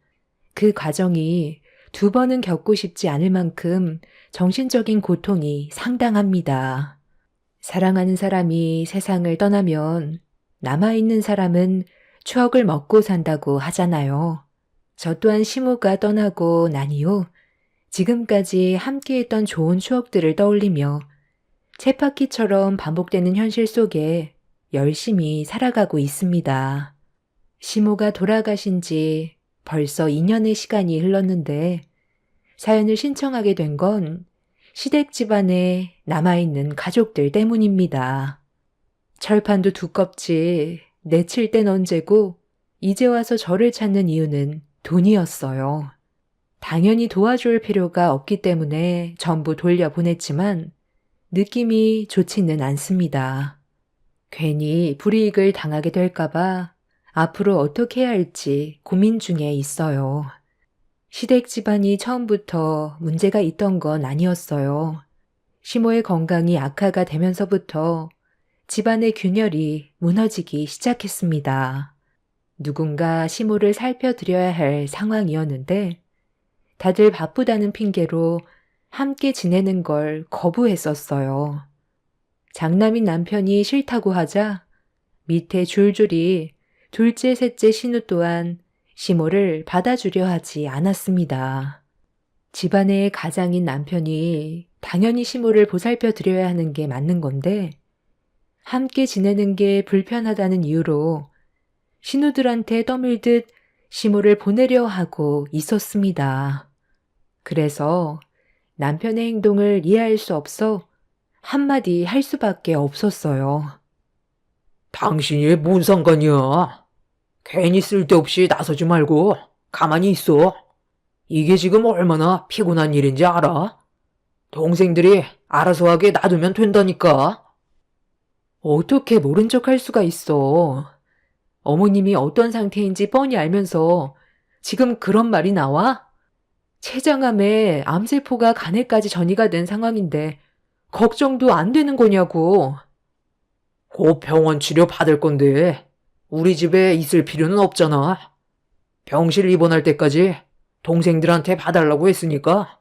그 과정이 2번은 겪고 싶지 않을 만큼 정신적인 고통이 상당합니다. 사랑하는 사람이 세상을 떠나면 남아있는 사람은 추억을 먹고 산다고 하잖아요. 저 또한 시모가 떠나고 난 이후 지금까지 함께했던 좋은 추억들을 떠올리며 쳇바퀴처럼 반복되는 현실 속에 열심히 살아가고 있습니다. 시모가 돌아가신 지 벌써 2년의 시간이 흘렀는데 사연을 신청하게 된 건 시댁 집안에 남아있는 가족들 때문입니다. 철판도 두껍지 내칠 땐 언제고 이제 와서 저를 찾는 이유는 돈이었어요. 당연히 도와줄 필요가 없기 때문에 전부 돌려보냈지만 느낌이 좋지는 않습니다. 괜히 불이익을 당하게 될까봐 앞으로 어떻게 해야 할지 고민 중에 있어요. 시댁 집안이 처음부터 문제가 있던 건 아니었어요. 시모의 건강이 악화가 되면서부터 집안의 균열이 무너지기 시작했습니다. 누군가 시모를 살펴드려야 할 상황이었는데 다들 바쁘다는 핑계로 함께 지내는 걸 거부했었어요. 장남인 남편이 싫다고 하자 밑에 줄줄이 둘째, 셋째 신우 또한 시모를 받아주려 하지 않았습니다. 집안의 가장인 남편이 당연히 시모를 보살펴 드려야 하는 게 맞는 건데 함께 지내는 게 불편하다는 이유로 신우들한테 떠밀듯 시모를 보내려 하고 있었습니다. 그래서 남편의 행동을 이해할 수 없어 한마디 할 수밖에 없었어요. 당신이 뭔 상관이야? 괜히 쓸데없이 나서지 말고 가만히 있어. 이게 지금 얼마나 피곤한 일인지 알아? 동생들이 알아서 하게 놔두면 된다니까. 어떻게 모른 척 할 수가 있어. 어머님이 어떤 상태인지 뻔히 알면서 지금 그런 말이 나와? 췌장암에 암세포가 간에까지 전이가 된 상황인데 걱정도 안 되는 거냐고. 곧 병원 치료 받을 건데 우리 집에 있을 필요는 없잖아. 병실 입원할 때까지 동생들한테 봐달라고 했으니까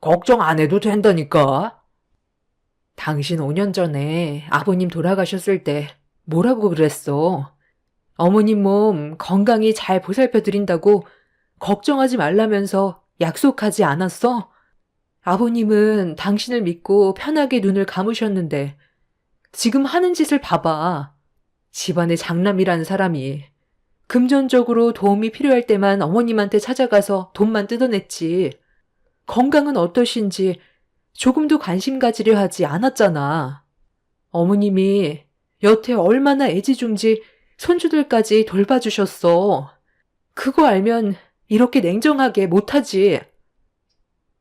걱정 안 해도 된다니까. 당신 5년 전에 아버님 돌아가셨을 때 뭐라고 그랬어? 어머님 몸 건강히 잘 보살펴 드린다고 걱정하지 말라면서 약속하지 않았어? 아버님은 당신을 믿고 편하게 눈을 감으셨는데 지금 하는 짓을 봐봐. 집안의 장남이라는 사람이 금전적으로 도움이 필요할 때만 어머님한테 찾아가서 돈만 뜯어냈지. 건강은 어떠신지 조금도 관심 가지려 하지 않았잖아. 어머님이 여태 얼마나 애지중지 손주들까지 돌봐주셨어. 그거 알면 이렇게 냉정하게 못하지.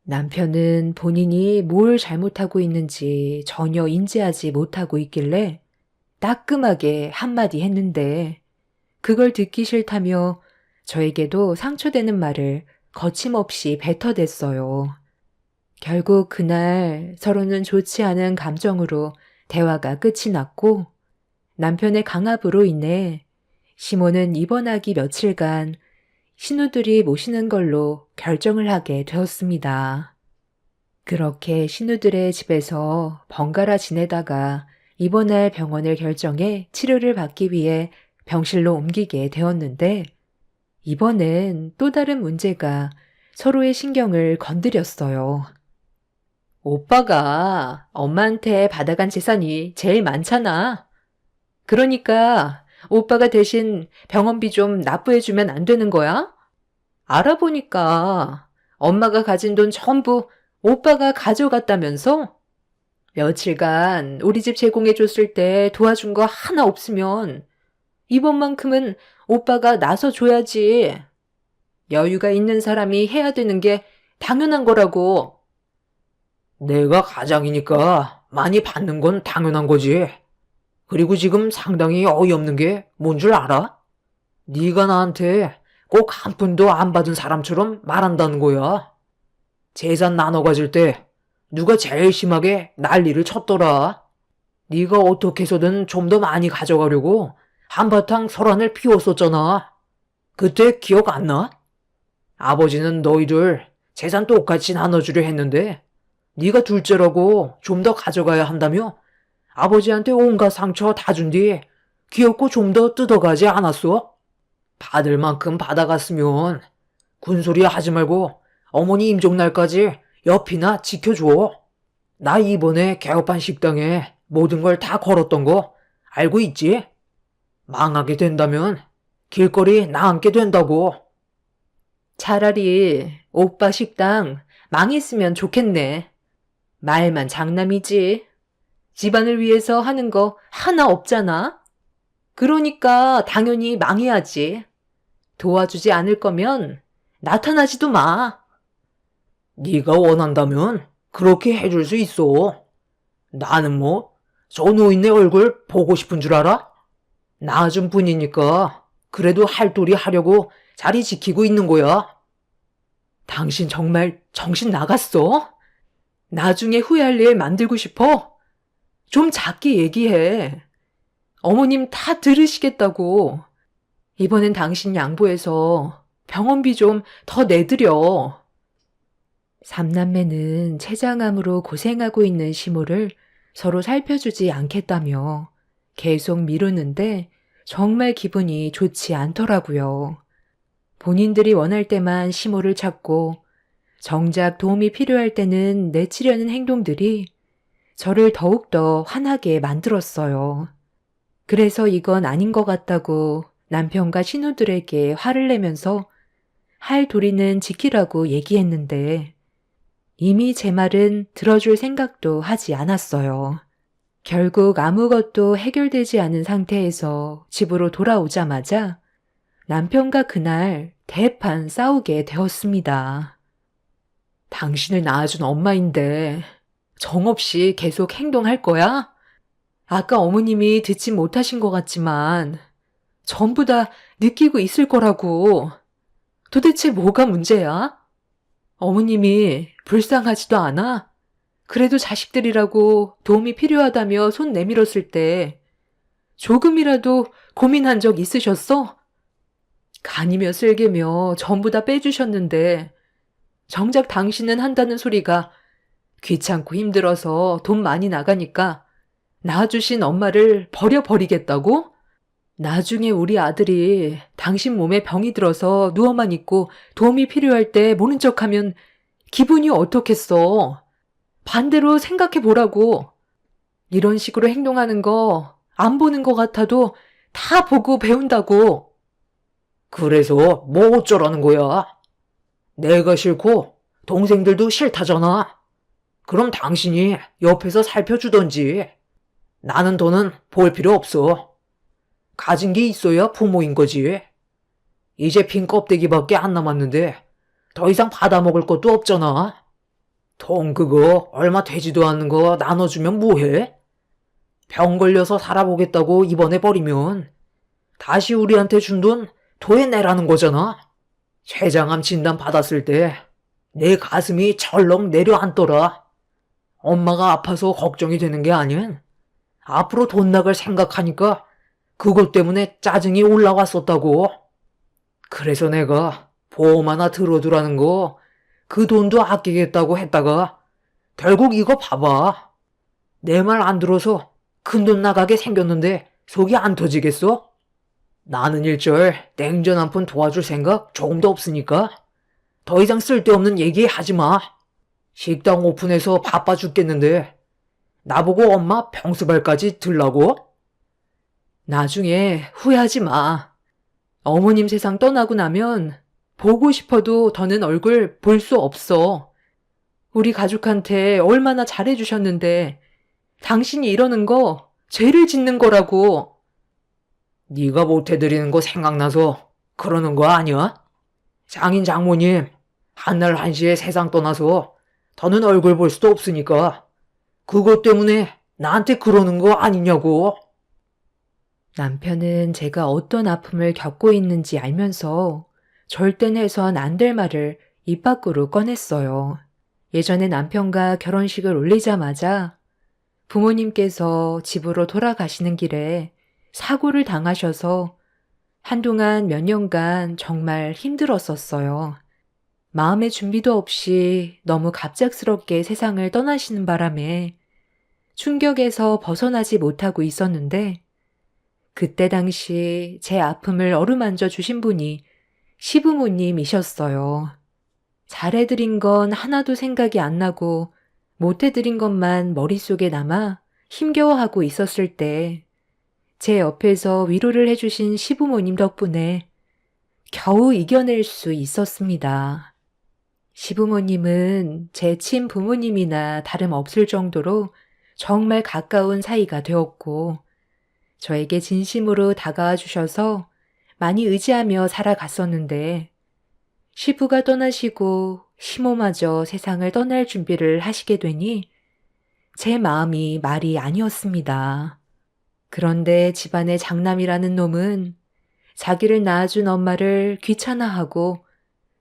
남편은 본인이 뭘 잘못하고 있는지 전혀 인지하지 못하고 있길래 따끔하게 한마디 했는데 그걸 듣기 싫다며 저에게도 상처되는 말을 거침없이 뱉어댔어요. 결국 그날 서로는 좋지 않은 감정으로 대화가 끝이 났고 남편의 강압으로 인해 시모는 입원하기 며칠간 신우들이 모시는 걸로 결정을 하게 되었습니다. 그렇게 신우들의 집에서 번갈아 지내다가 입원할 병원을 결정해 치료를 받기 위해 병실로 옮기게 되었는데 이번엔 또 다른 문제가 서로의 신경을 건드렸어요. 오빠가 엄마한테 받아간 재산이 제일 많잖아. 그러니까 오빠가 대신 병원비 좀 납부해주면 안 되는 거야? 알아보니까 엄마가 가진 돈 전부 오빠가 가져갔다면서? 며칠간 우리 집 제공해줬을 때 도와준 거 하나 없으면 이번만큼은 오빠가 나서줘야지. 여유가 있는 사람이 해야 되는 게 당연한 거라고. 내가 가장이니까 많이 받는 건 당연한 거지. 그리고 지금 상당히 어이없는 게 뭔 줄 알아? 네가 나한테 꼭 한 푼도 안 받은 사람처럼 말한다는 거야. 재산 나눠 가질 때 누가 제일 심하게 난리를 쳤더라. 네가 어떻게 해서든 좀 더 많이 가져가려고 한바탕 소란을 피웠었잖아. 그때 기억 안 나? 아버지는 너희들 재산 똑같이 나눠주려 했는데 네가 둘째라고 좀 더 가져가야 한다며 아버지한테 온갖 상처 다 준 뒤에 귀엽고 좀 더 뜯어가지 않았어? 받을 만큼 받아갔으면 군소리 하지 말고 어머니 임종날까지 옆이나 지켜줘. 나 이번에 개업한 식당에 모든 걸 다 걸었던 거 알고 있지? 망하게 된다면 길거리 나앉게 된다고. 차라리 오빠 식당 망했으면 좋겠네. 말만 장남이지. 집안을 위해서 하는 거 하나 없잖아. 그러니까 당연히 망해야지. 도와주지 않을 거면 나타나지도 마. 네가 원한다면 그렇게 해줄 수 있어. 나는 뭐 저 노인네 얼굴 보고 싶은 줄 알아? 낳아준 분이니까 그래도 할 도리 하려고 자리 지키고 있는 거야. 당신 정말 정신 나갔어? 나중에 후회할 일 만들고 싶어? 좀 작게 얘기해. 어머님 다 들으시겠다고. 이번엔 당신 양보해서 병원비 좀 더 내드려. 삼남매는 췌장암으로 고생하고 있는 시모를 서로 살펴주지 않겠다며 계속 미루는데 정말 기분이 좋지 않더라고요. 본인들이 원할 때만 시모를 찾고 정작 도움이 필요할 때는 내치려는 행동들이 저를 더욱더 화나게 만들었어요. 그래서 이건 아닌 것 같다고 남편과 신우들에게 화를 내면서 할 도리는 지키라고 얘기했는데 이미 제 말은 들어줄 생각도 하지 않았어요. 결국 아무것도 해결되지 않은 상태에서 집으로 돌아오자마자 남편과 그날 대판 싸우게 되었습니다. 당신을 낳아준 엄마인데 정없이 계속 행동할 거야? 아까 어머님이 듣지 못하신 것 같지만 전부 다 느끼고 있을 거라고. 도대체 뭐가 문제야? 어머님이 불쌍하지도 않아? 그래도 자식들이라고 도움이 필요하다며 손 내밀었을 때 조금이라도 고민한 적 있으셨어? 간이며 쓸개며 전부 다 빼주셨는데 정작 당신은 한다는 소리가 귀찮고 힘들어서 돈 많이 나가니까 낳아주신 엄마를 버려버리겠다고? 나중에 우리 아들이 당신 몸에 병이 들어서 누워만 있고 도움이 필요할 때 모른 척하면 기분이 어떻겠어? 반대로 생각해 보라고. 이런 식으로 행동하는 거 안 보는 것 같아도 다 보고 배운다고. 그래서 뭐 어쩌라는 거야? 내가 싫고 동생들도 싫다잖아. 그럼 당신이 옆에서 살펴주던지. 나는 더는 볼 필요 없어. 가진 게 있어야 부모인 거지. 이제 빈 껍데기밖에 안 남았는데 더 이상 받아먹을 것도 없잖아. 돈 그거 얼마 되지도 않는 거 나눠주면 뭐해? 병 걸려서 살아보겠다고 입원해 버리면 다시 우리한테 준 돈 토해내라는 거잖아. 췌장암 진단 받았을 때 내 가슴이 철렁 내려앉더라. 엄마가 아파서 걱정이 되는 게 아닌 앞으로 돈 나갈 생각하니까 그것 때문에 짜증이 올라왔었다고. 그래서 내가 보험 하나 들어두라는 거 그 돈도 아끼겠다고 했다가 결국 이거 봐봐. 내 말 안 들어서 큰돈 나가게 생겼는데 속이 안 터지겠어? 나는 일절 냉전 한 푼 도와줄 생각 조금도 없으니까 더 이상 쓸데없는 얘기 하지 마. 식당 오픈해서 바빠 죽겠는데 나보고 엄마 병수발까지 들라고? 나중에 후회하지 마. 어머님 세상 떠나고 나면 보고 싶어도 더는 얼굴 볼 수 없어. 우리 가족한테 얼마나 잘해주셨는데 당신이 이러는 거 죄를 짓는 거라고. 네가 못해드리는 거 생각나서 그러는 거 아니야? 장인 장모님 한날 한시에 세상 떠나서 더는 얼굴 볼 수도 없으니까 그것 때문에 나한테 그러는 거 아니냐고. 남편은 제가 어떤 아픔을 겪고 있는지 알면서 절대 해선 안 될 말을 입 밖으로 꺼냈어요. 예전에 남편과 결혼식을 올리자마자 부모님께서 집으로 돌아가시는 길에 사고를 당하셔서 한동안 몇 년간 정말 힘들었었어요. 마음의 준비도 없이 너무 갑작스럽게 세상을 떠나시는 바람에 충격에서 벗어나지 못하고 있었는데 그때 당시 제 아픔을 어루만져 주신 분이 시부모님이셨어요. 잘해드린 건 하나도 생각이 안 나고 못해드린 것만 머릿속에 남아 힘겨워하고 있었을 때 제 옆에서 위로를 해주신 시부모님 덕분에 겨우 이겨낼 수 있었습니다. 시부모님은 제 친부모님이나 다름없을 정도로 정말 가까운 사이가 되었고 저에게 진심으로 다가와 주셔서 많이 의지하며 살아갔었는데 시부가 떠나시고 시모마저 세상을 떠날 준비를 하시게 되니 제 마음이 말이 아니었습니다. 그런데 집안의 장남이라는 놈은 자기를 낳아준 엄마를 귀찮아하고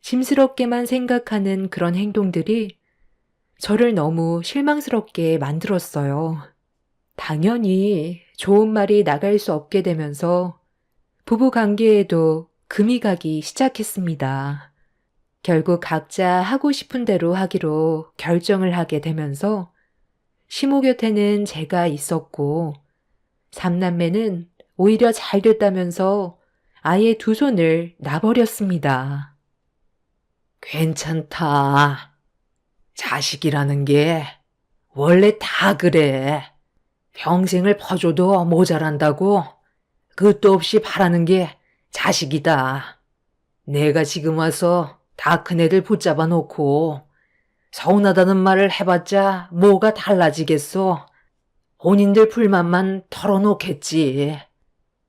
심스럽게만 생각하는 그런 행동들이 저를 너무 실망스럽게 만들었어요. 당연히 좋은 말이 나갈 수 없게 되면서 부부 관계에도 금이 가기 시작했습니다. 결국 각자 하고 싶은 대로 하기로 결정을 하게 되면서 시모 곁에는 제가 있었고 삼남매는 오히려 잘 됐다면서 아예 두 손을 놔버렸습니다. 괜찮다. 자식이라는 게 원래 다 그래. 평생을 퍼줘도 모자란다고 끝도 없이 바라는 게 자식이다. 내가 지금 와서 다 큰애들 붙잡아 놓고 서운하다는 말을 해봤자 뭐가 달라지겠어. 본인들 불만만 털어놓겠지.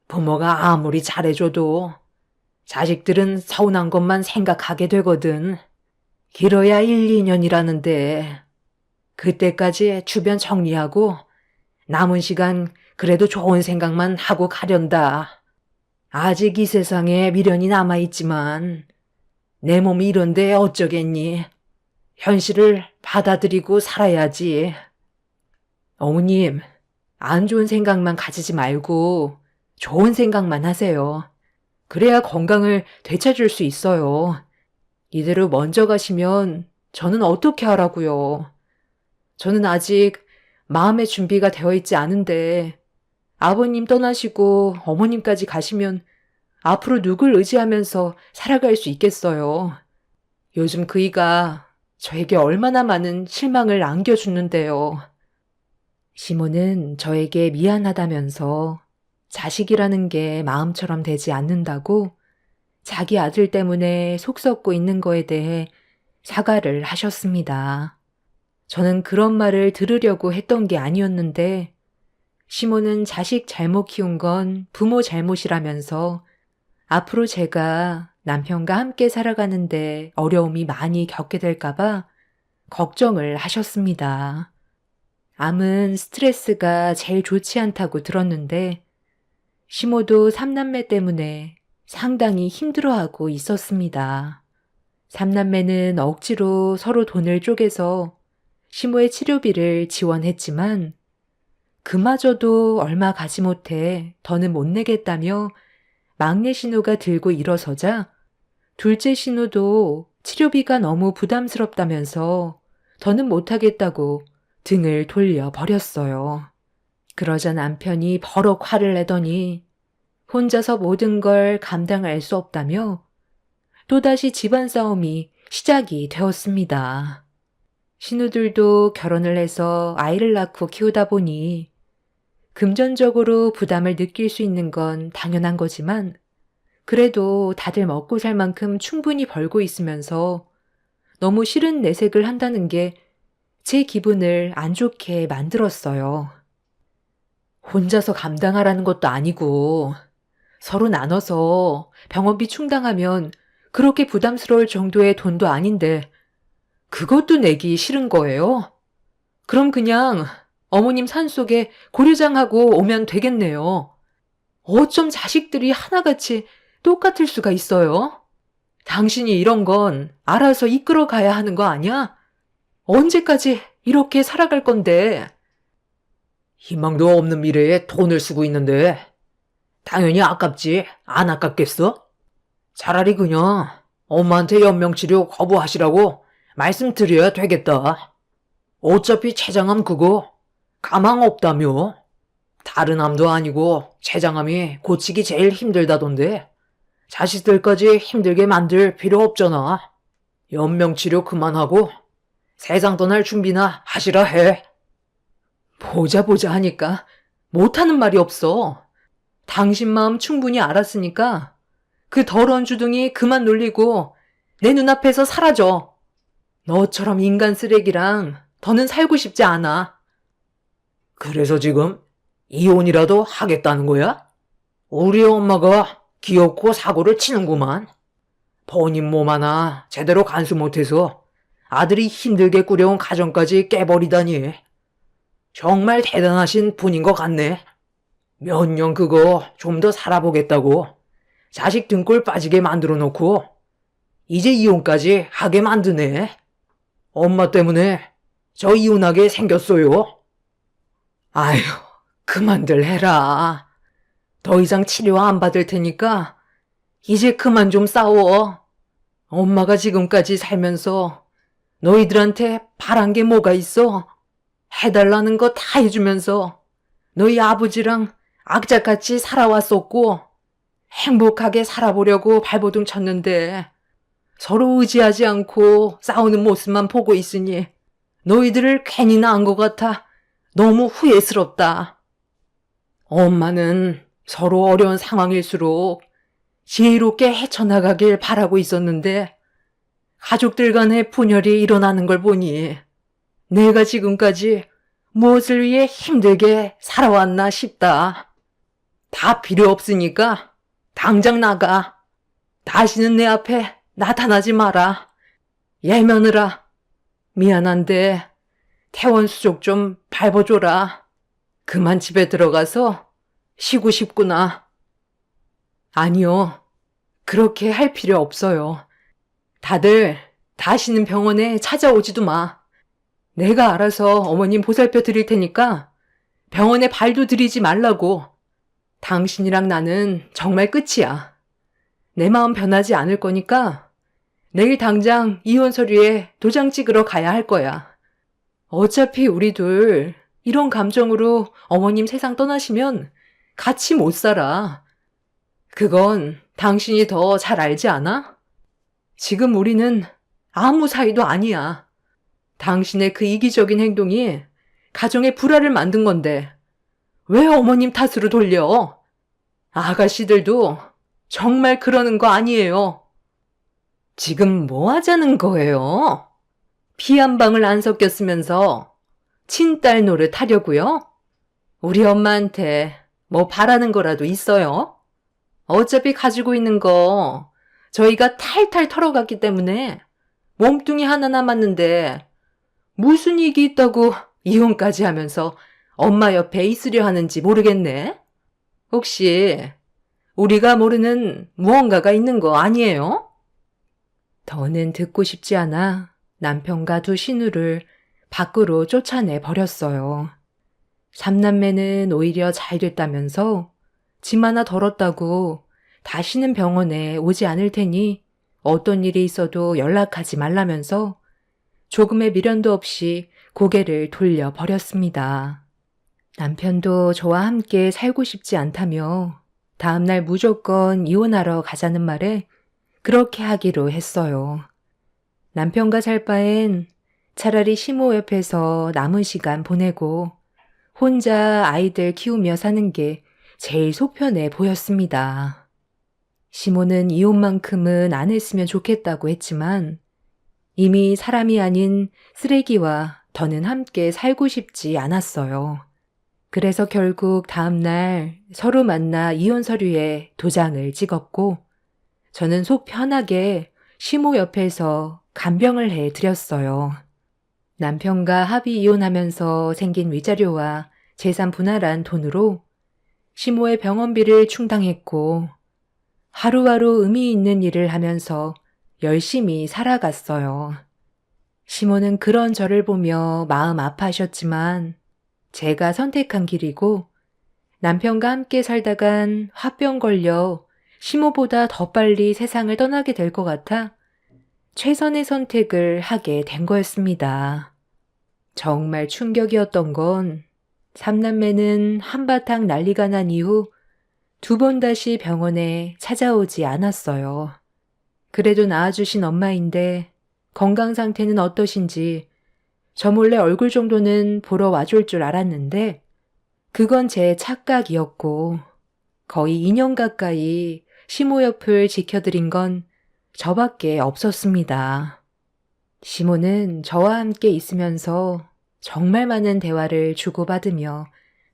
부모가 아무리 잘해줘도 자식들은 서운한 것만 생각하게 되거든. 길어야 1, 2년이라는데 그때까지 주변 정리하고 남은 시간 그래도 좋은 생각만 하고 가련다. 아직 이 세상에 미련이 남아있지만 내 몸이 이런데 어쩌겠니? 현실을 받아들이고 살아야지. 어머님, 안 좋은 생각만 가지지 말고 좋은 생각만 하세요. 그래야 건강을 되찾을 수 있어요. 이대로 먼저 가시면 저는 어떻게 하라고요? 저는 아직 마음의 준비가 되어 있지 않은데 아버님 떠나시고 어머님까지 가시면 앞으로 누굴 의지하면서 살아갈 수 있겠어요. 요즘 그이가 저에게 얼마나 많은 실망을 안겨주는데요. 시모는 저에게 미안하다면서 자식이라는 게 마음처럼 되지 않는다고 자기 아들 때문에 속 썩고 있는 거에 대해 사과를 하셨습니다. 저는 그런 말을 들으려고 했던 게 아니었는데 시모는 자식 잘못 키운 건 부모 잘못이라면서 앞으로 제가 남편과 함께 살아가는데 어려움이 많이 겪게 될까봐 걱정을 하셨습니다. 암은 스트레스가 제일 좋지 않다고 들었는데 시모도 삼남매 때문에 상당히 힘들어하고 있었습니다. 삼남매는 억지로 서로 돈을 쪼개서 시모의 치료비를 지원했지만 그마저도 얼마 가지 못해 더는 못 내겠다며 막내 신우가 들고 일어서자 둘째 신우도 치료비가 너무 부담스럽다면서 더는 못하겠다고 등을 돌려 버렸어요. 그러자 남편이 버럭 화를 내더니 혼자서 모든 걸 감당할 수 없다며 또다시 집안 싸움이 시작이 되었습니다. 신우들도 결혼을 해서 아이를 낳고 키우다 보니 금전적으로 부담을 느낄 수 있는 건 당연한 거지만 그래도 다들 먹고 살 만큼 충분히 벌고 있으면서 너무 싫은 내색을 한다는 게 제 기분을 안 좋게 만들었어요. 혼자서 감당하라는 것도 아니고 서로 나눠서 병원비 충당하면 그렇게 부담스러울 정도의 돈도 아닌데 그것도 내기 싫은 거예요? 그럼 그냥 어머님 산속에 고려장하고 오면 되겠네요. 어쩜 자식들이 하나같이 똑같을 수가 있어요? 당신이 이런 건 알아서 이끌어 가야 하는 거 아니야? 언제까지 이렇게 살아갈 건데? 희망도 없는 미래에 돈을 쓰고 있는데 당연히 아깝지 안 아깝겠어? 차라리 그냥 엄마한테 연명치료 거부하시라고 말씀드려야 되겠다. 어차피 췌장암 그거 가망 없다며. 다른 암도 아니고 췌장암이 고치기 제일 힘들다던데 자식들까지 힘들게 만들 필요 없잖아. 연명치료 그만하고 세상 떠날 준비나 하시라 해. 보자 하니까 못하는 말이 없어. 당신 마음 충분히 알았으니까 그 더러운 주둥이 그만 놀리고 내 눈앞에서 사라져. 너처럼 인간 쓰레기랑 더는 살고 싶지 않아. 그래서 지금 이혼이라도 하겠다는 거야? 우리 엄마가 귀엽고 사고를 치는구만. 본인 몸 하나 제대로 간수 못해서 아들이 힘들게 꾸려온 가정까지 깨버리다니. 정말 대단하신 분인 것 같네. 몇 년 그거 좀 더 살아보겠다고 자식 등골 빠지게 만들어 놓고 이제 이혼까지 하게 만드네. 엄마 때문에 저 이혼하게 생겼어요. 아휴, 그만들 해라. 더 이상 치료 안 받을 테니까 이제 그만 좀 싸워. 엄마가 지금까지 살면서 너희들한테 바란 게 뭐가 있어? 해달라는 거 다 해주면서 너희 아버지랑 악착같이 살아왔었고 행복하게 살아보려고 발버둥 쳤는데 서로 의지하지 않고 싸우는 모습만 보고 있으니 너희들을 괜히 낳은 것 같아 너무 후회스럽다. 엄마는 서로 어려운 상황일수록 지혜롭게 헤쳐나가길 바라고 있었는데 가족들 간의 분열이 일어나는 걸 보니 내가 지금까지 무엇을 위해 힘들게 살아왔나 싶다. 다 필요 없으니까 당장 나가. 다시는 내 앞에 나타나지 마라. 얘 며느라, 미안한데 퇴원 수족 좀 밟아줘라. 그만 집에 들어가서 쉬고 싶구나. 아니요. 그렇게 할 필요 없어요. 다들 다시는 병원에 찾아오지도 마. 내가 알아서 어머님 보살펴 드릴 테니까 병원에 발도 들이지 말라고. 당신이랑 나는 정말 끝이야. 내 마음 변하지 않을 거니까 내일 당장 이혼 서류에 도장 찍으러 가야 할 거야. 어차피 우리 둘 이런 감정으로 어머님 세상 떠나시면 같이 못 살아. 그건 당신이 더 잘 알지 않아? 지금 우리는 아무 사이도 아니야. 당신의 그 이기적인 행동이 가정의 불화를 만든 건데 왜 어머님 탓으로 돌려? 아가씨들도 정말 그러는 거 아니에요. 지금 뭐 하자는 거예요? 피 한 방울 안 섞였으면서 친딸 노릇 하려고요? 우리 엄마한테 뭐 바라는 거라도 있어요? 어차피 가지고 있는 거 저희가 탈탈 털어갔기 때문에 몸뚱이 하나 남았는데 무슨 이익이 있다고 이혼까지 하면서 엄마 옆에 있으려 하는지 모르겠네. 혹시 우리가 모르는 무언가가 있는 거 아니에요? 더는 듣고 싶지 않아 남편과 두 신우를 밖으로 쫓아내 버렸어요. 삼남매는 오히려 잘 됐다면서 짐 하나 덜었다고 다시는 병원에 오지 않을 테니 어떤 일이 있어도 연락하지 말라면서 조금의 미련도 없이 고개를 돌려 버렸습니다. 남편도 저와 함께 살고 싶지 않다며 다음날 무조건 이혼하러 가자는 말에 그렇게 하기로 했어요. 남편과 살 바엔 차라리 시모 옆에서 남은 시간 보내고 혼자 아이들 키우며 사는 게 제일 속편해 보였습니다. 시모는 이혼만큼은 안 했으면 좋겠다고 했지만 이미 사람이 아닌 쓰레기와 더는 함께 살고 싶지 않았어요. 그래서 결국 다음날 서로 만나 이혼 서류에 도장을 찍었고 저는 속 편하게 시모 옆에서 간병을 해드렸어요. 남편과 합의 이혼하면서 생긴 위자료와 재산 분할한 돈으로 시모의 병원비를 충당했고 하루하루 의미 있는 일을 하면서 열심히 살아갔어요. 시모는 그런 저를 보며 마음 아파하셨지만 제가 선택한 길이고 남편과 함께 살다간 화병 걸려 시모보다 더 빨리 세상을 떠나게 될 것 같아 최선의 선택을 하게 된 거였습니다. 정말 충격이었던 건 삼남매는 한바탕 난리가 난 이후 두 번 다시 병원에 찾아오지 않았어요. 그래도 낳아주신 엄마인데 건강 상태는 어떠신지 저 몰래 얼굴 정도는 보러 와줄 줄 알았는데 그건 제 착각이었고 거의 2년 가까이 시모 옆을 지켜드린 건 저밖에 없었습니다. 시모는 저와 함께 있으면서 정말 많은 대화를 주고받으며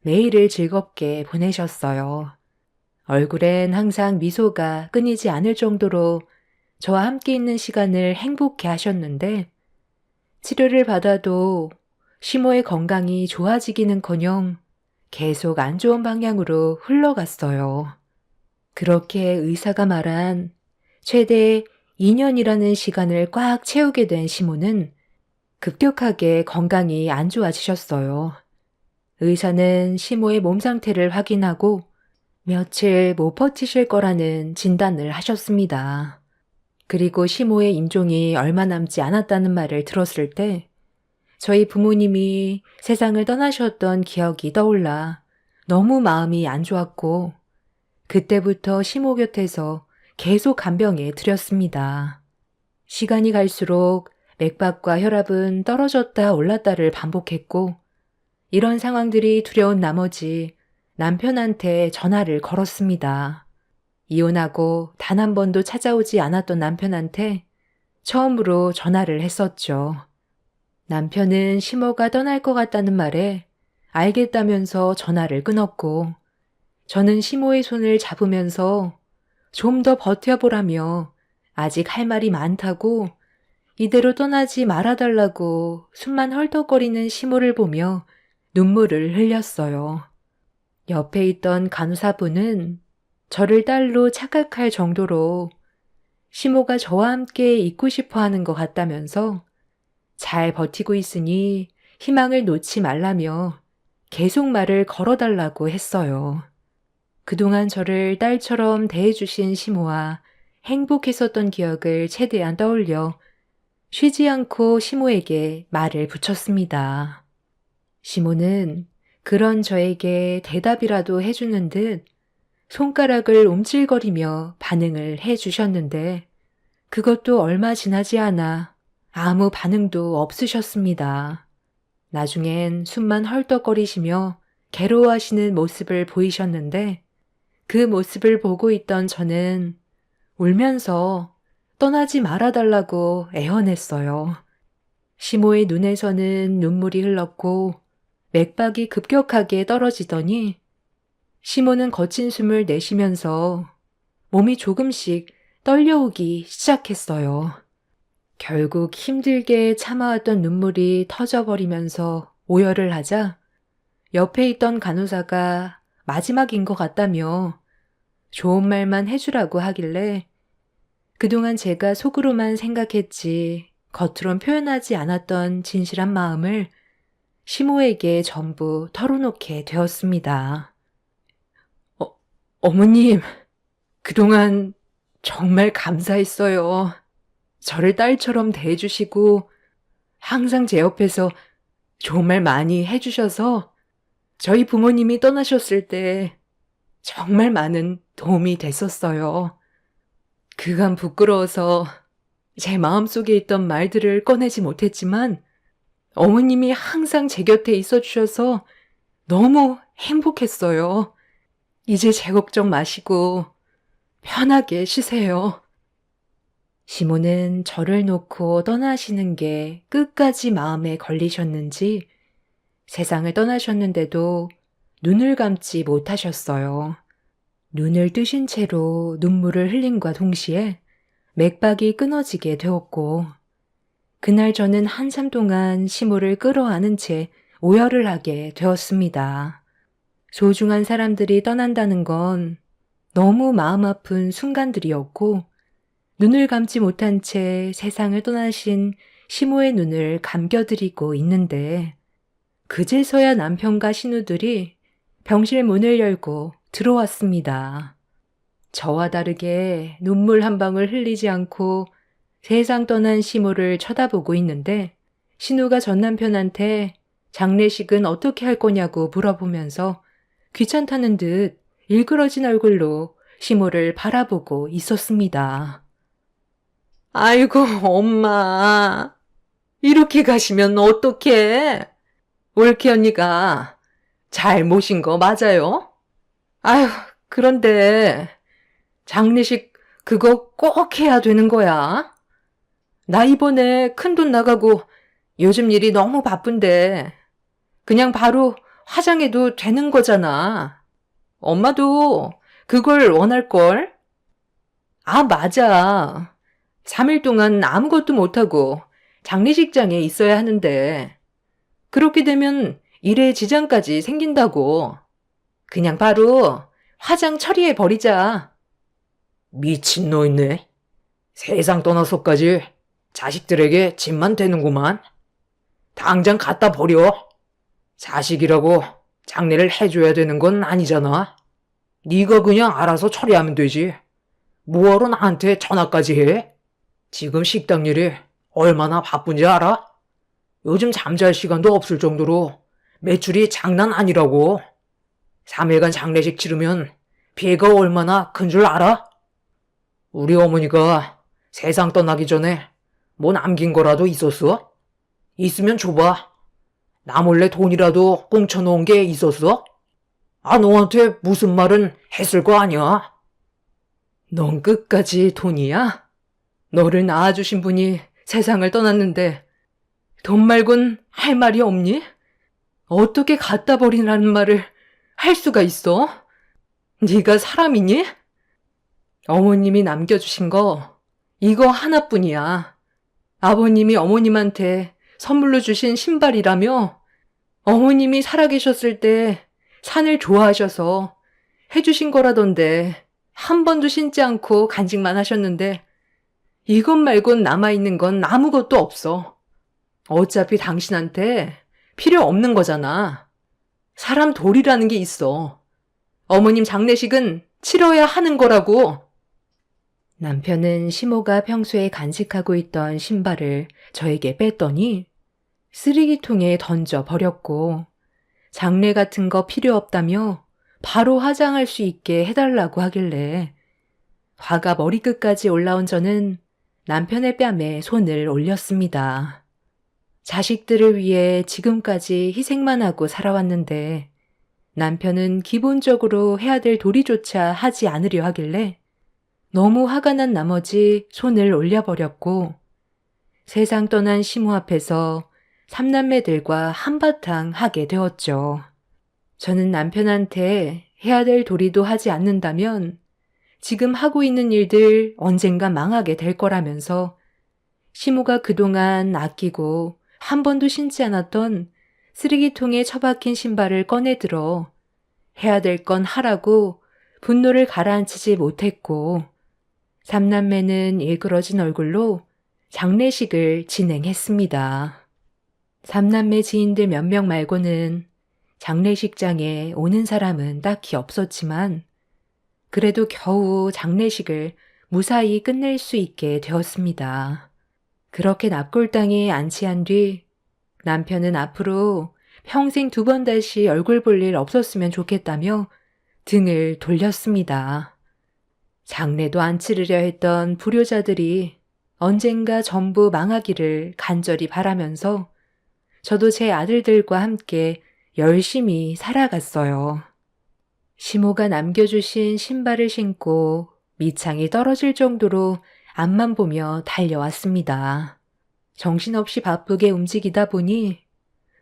매일을 즐겁게 보내셨어요. 얼굴엔 항상 미소가 끊이지 않을 정도로 저와 함께 있는 시간을 행복해 하셨는데 치료를 받아도 시모의 건강이 좋아지기는커녕 계속 안 좋은 방향으로 흘러갔어요. 그렇게 의사가 말한 최대 2년이라는 시간을 꽉 채우게 된 시모는 급격하게 건강이 안 좋아지셨어요. 의사는 시모의 몸 상태를 확인하고 며칠 못 버티실 거라는 진단을 하셨습니다. 그리고 시모의 임종이 얼마 남지 않았다는 말을 들었을 때 저희 부모님이 세상을 떠나셨던 기억이 떠올라 너무 마음이 안 좋았고 그때부터 시모 곁에서 계속 간병해 드렸습니다. 시간이 갈수록 맥박과 혈압은 떨어졌다 올랐다를 반복했고 이런 상황들이 두려운 나머지 남편한테 전화를 걸었습니다. 이혼하고 단 한 번도 찾아오지 않았던 남편한테 처음으로 전화를 했었죠. 남편은 시모가 떠날 것 같다는 말에 알겠다면서 전화를 끊었고 저는 시모의 손을 잡으면서 좀 더 버텨보라며 아직 할 말이 많다고 이대로 떠나지 말아달라고 숨만 헐떡거리는 시모를 보며 눈물을 흘렸어요. 옆에 있던 간호사분은 저를 딸로 착각할 정도로 시모가 저와 함께 있고 싶어 하는 것 같다면서 잘 버티고 있으니 희망을 놓지 말라며 계속 말을 걸어달라고 했어요. 그동안 저를 딸처럼 대해주신 시모와 행복했었던 기억을 최대한 떠올려 쉬지 않고 시모에게 말을 붙였습니다. 시모는 그런 저에게 대답이라도 해주는 듯 손가락을 움찔거리며 반응을 해주셨는데 그것도 얼마 지나지 않아 아무 반응도 없으셨습니다. 나중엔 숨만 헐떡거리시며 괴로워하시는 모습을 보이셨는데 그 모습을 보고 있던 저는 울면서 떠나지 말아달라고 애원했어요. 시모의 눈에서는 눈물이 흘렀고 맥박이 급격하게 떨어지더니 시모는 거친 숨을 내쉬면서 몸이 조금씩 떨려오기 시작했어요. 결국 힘들게 참아왔던 눈물이 터져버리면서 오열을 하자 옆에 있던 간호사가 마지막인 것 같다며 좋은 말만 해주라고 하길래 그동안 제가 속으로만 생각했지 겉으론 표현하지 않았던 진실한 마음을 시모에게 전부 털어놓게 되었습니다. 어머님, 그동안 정말 감사했어요. 저를 딸처럼 대해주시고 항상 제 옆에서 좋은 말 많이 해주셔서 저희 부모님이 떠나셨을 때 정말 많은 도움이 됐었어요. 그간 부끄러워서 제 마음속에 있던 말들을 꺼내지 못했지만 어머님이 항상 제 곁에 있어 주셔서 너무 행복했어요. 이제 제 걱정 마시고 편하게 쉬세요. 시모는 저를 놓고 떠나시는 게 끝까지 마음에 걸리셨는지 세상을 떠나셨는데도 눈을 감지 못하셨어요. 눈을 뜨신 채로 눈물을 흘림과 동시에 맥박이 끊어지게 되었고 그날 저는 한참 동안 시모를 끌어안은 채 오열을 하게 되었습니다. 소중한 사람들이 떠난다는 건 너무 마음 아픈 순간들이었고 눈을 감지 못한 채 세상을 떠나신 시모의 눈을 감겨드리고 있는데 그제서야 남편과 신우들이 병실 문을 열고 들어왔습니다. 저와 다르게 눈물 한 방울 흘리지 않고 세상 떠난 시모를 쳐다보고 있는데 신우가 전 남편한테 장례식은 어떻게 할 거냐고 물어보면서 귀찮다는 듯 일그러진 얼굴로 시모를 바라보고 있었습니다. 아이고, 엄마. 이렇게 가시면 어떡해? 올케 언니가 잘 모신 거 맞아요? 아휴, 그런데 장례식 그거 꼭 해야 되는 거야? 나 이번에 큰돈 나가고 요즘 일이 너무 바쁜데 그냥 바로 화장해도 되는 거잖아. 엄마도 그걸 원할걸? 아, 맞아. 3일 동안 아무것도 못하고 장례식장에 있어야 하는데 그렇게 되면 일에 지장까지 생긴다고. 그냥 바로 화장 처리해 버리자. 미친놈이네. 세상 떠나서까지 자식들에게 짐만 되는구만. 당장 갖다 버려. 자식이라고 장례를 해줘야 되는 건 아니잖아. 네가 그냥 알아서 처리하면 되지. 뭐하러 나한테 전화까지 해? 지금 식당 일이 얼마나 바쁜지 알아? 요즘 잠잘 시간도 없을 정도로 매출이 장난 아니라고. 3일간 장례식 치르면 피해가 얼마나 큰 줄 알아? 우리 어머니가 세상 떠나기 전에 뭐 남긴 거라도 있었어? 있으면 줘봐. 나 몰래 돈이라도 꽁쳐놓은 게 있었어? 아, 너한테 무슨 말은 했을 거 아니야? 넌 끝까지 돈이야? 너를 낳아주신 분이 세상을 떠났는데 돈 말곤 할 말이 없니? 어떻게 갖다 버리라는 말을 할 수가 있어? 네가 사람이니? 어머님이 남겨주신 거 이거 하나뿐이야. 아버님이 어머님한테 선물로 주신 신발이라며 어머님이 살아계셨을 때 산을 좋아하셔서 해주신 거라던데 한 번도 신지 않고 간직만 하셨는데 이것 말곤 남아있는 건 아무것도 없어. 어차피 당신한테 필요 없는 거잖아. 사람 도리라는 게 있어. 어머님 장례식은 치러야 하는 거라고. 남편은 시모가 평소에 간직하고 있던 신발을 저에게 뺐더니 쓰레기통에 던져 버렸고 장례 같은 거 필요 없다며 바로 화장할 수 있게 해달라고 하길래 화가 머리끝까지 올라온 저는 남편의 뺨에 손을 올렸습니다. 자식들을 위해 지금까지 희생만 하고 살아왔는데 남편은 기본적으로 해야 될 도리조차 하지 않으려 하길래 너무 화가 난 나머지 손을 올려버렸고 세상 떠난 시모 앞에서 삼남매들과 한바탕 하게 되었죠. 저는 남편한테 해야 될 도리도 하지 않는다면 지금 하고 있는 일들 언젠가 망하게 될 거라면서 시모가 그동안 아끼고 한 번도 신지 않았던 쓰레기통에 처박힌 신발을 꺼내들어 해야 될 건 하라고 분노를 가라앉히지 못했고 삼남매는 일그러진 얼굴로 장례식을 진행했습니다. 삼남매 지인들 몇 명 말고는 장례식장에 오는 사람은 딱히 없었지만 그래도 겨우 장례식을 무사히 끝낼 수 있게 되었습니다. 그렇게 납골당에 안치한 뒤 남편은 앞으로 평생 2번 다시 얼굴 볼 일 없었으면 좋겠다며 등을 돌렸습니다. 장례도 안 치르려 했던 불효자들이 언젠가 전부 망하기를 간절히 바라면서 저도 제 아들들과 함께 열심히 살아갔어요. 시모가 남겨주신 신발을 신고 밑창이 떨어질 정도로 앞만 보며 달려왔습니다. 정신없이 바쁘게 움직이다 보니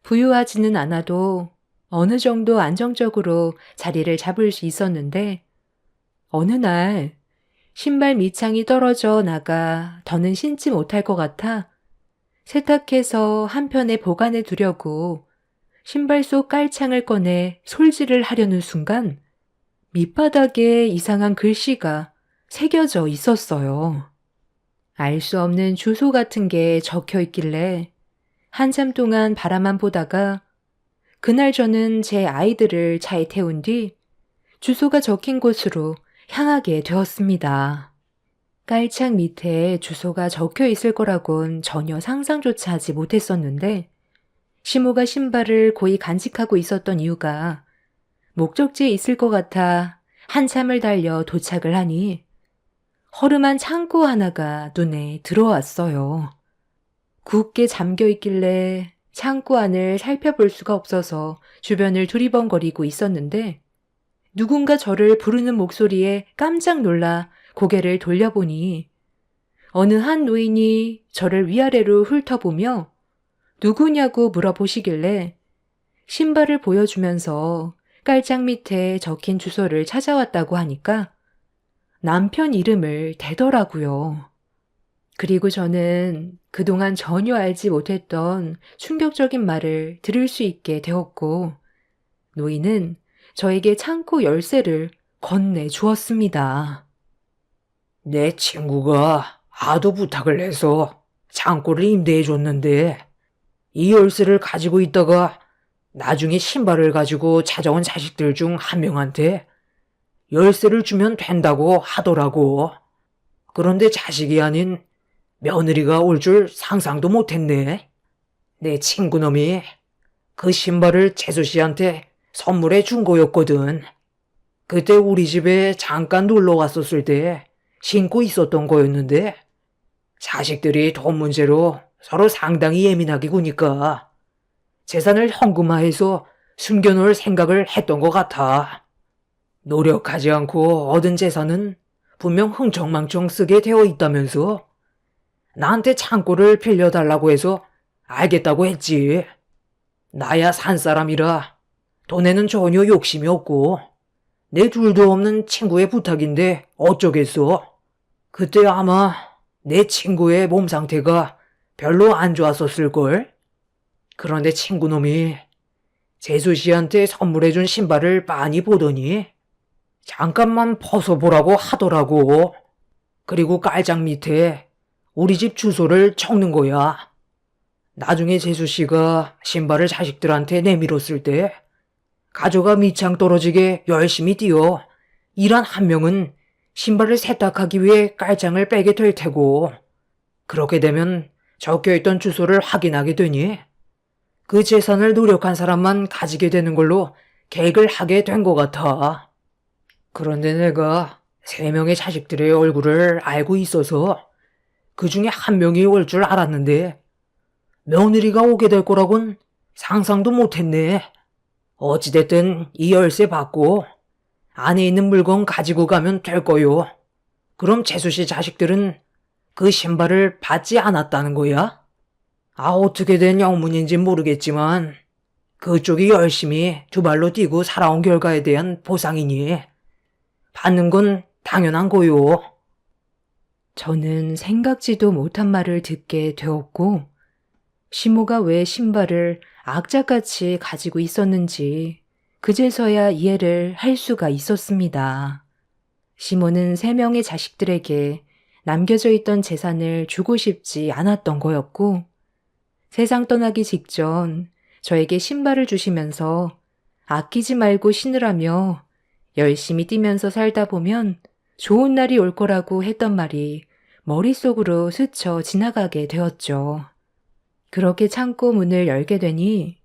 부유하지는 않아도 어느 정도 안정적으로 자리를 잡을 수 있었는데 어느 날 신발 밑창이 떨어져 나가 더는 신지 못할 것 같아 세탁해서 한편에 보관해 두려고 신발 속 깔창을 꺼내 솔질을 하려는 순간 밑바닥에 이상한 글씨가 새겨져 있었어요. 알 수 없는 주소 같은 게 적혀 있길래 한참 동안 바라만 보다가 그날 저는 제 아이들을 차에 태운 뒤 주소가 적힌 곳으로 향하게 되었습니다. 깔창 밑에 주소가 적혀 있을 거라곤 전혀 상상조차 하지 못했었는데 시모가 신발을 고이 간직하고 있었던 이유가 목적지에 있을 것 같아 한참을 달려 도착을 하니 허름한 창고 하나가 눈에 들어왔어요. 굳게 잠겨 있길래 창고 안을 살펴볼 수가 없어서 주변을 두리번거리고 있었는데 누군가 저를 부르는 목소리에 깜짝 놀라 고개를 돌려보니 어느 한 노인이 저를 위아래로 훑어보며 누구냐고 물어보시길래 신발을 보여주면서 깔짝 밑에 적힌 주소를 찾아왔다고 하니까 남편 이름을 대더라고요. 그리고 저는 그동안 전혀 알지 못했던 충격적인 말을 들을 수 있게 되었고 노인은 저에게 창고 열쇠를 건네주었습니다. 내 친구가 하도 부탁을 해서 창고를 임대해줬는데 이 열쇠를 가지고 있다가 나중에 신발을 가지고 찾아온 자식들 중 한 명한테 열쇠를 주면 된다고 하더라고. 그런데 자식이 아닌 며느리가 올 줄 상상도 못했네. 내 친구놈이 그 신발을 재수 씨한테 선물해 준 거였거든. 그때 우리 집에 잠깐 놀러 왔었을 때 신고 있었던 거였는데 자식들이 돈 문제로 서로 상당히 예민하게 구니까 재산을 현금화해서 숨겨놓을 생각을 했던 것 같아. 노력하지 않고 얻은 재산은 분명 흥청망청 쓰게 되어 있다면서 나한테 창고를 빌려달라고 해서 알겠다고 했지. 나야 산 사람이라 돈에는 전혀 욕심이 없고 내 둘도 없는 친구의 부탁인데 어쩌겠어. 그때 아마 내 친구의 몸 상태가 별로 안 좋았었을걸? 그런데 친구놈이 재수 씨한테 선물해준 신발을 많이 보더니 잠깐만 벗어보라고 하더라고. 그리고 깔장 밑에 우리 집 주소를 적는 거야. 나중에 재수 씨가 신발을 자식들한테 내밀었을 때 가져가 밑창 떨어지게 열심히 뛰어 일한 한 명은 신발을 세탁하기 위해 깔장을 빼게 될 테고, 그렇게 되면 적혀있던 주소를 확인하게 되니 그 재산을 노력한 사람만 가지게 되는 걸로 계획을 하게 된 것 같아. 그런데 내가 3명의 자식들의 얼굴을 알고 있어서 그 중에 한 명이 올 줄 알았는데 며느리가 오게 될 거라곤 상상도 못했네. 어찌됐든 이 열쇠 받고 안에 있는 물건 가지고 가면 될 거요. 그럼 재수씨 자식들은 그 신발을 받지 않았다는 거야? 어떻게 된 영문인진 모르겠지만 그쪽이 열심히 두 발로 뛰고 살아온 결과에 대한 보상이니 받는 건 당연한 거요. 저는 생각지도 못한 말을 듣게 되었고, 시모가 왜 신발을 악착같이 가지고 있었는지 그제서야 이해를 할 수가 있었습니다. 시모는 3명의 자식들에게 남겨져 있던 재산을 주고 싶지 않았던 거였고, 세상 떠나기 직전 저에게 신발을 주시면서 아끼지 말고 신으라며 열심히 뛰면서 살다 보면 좋은 날이 올 거라고 했던 말이 머릿속으로 스쳐 지나가게 되었죠. 그렇게 창고 문을 열게 되니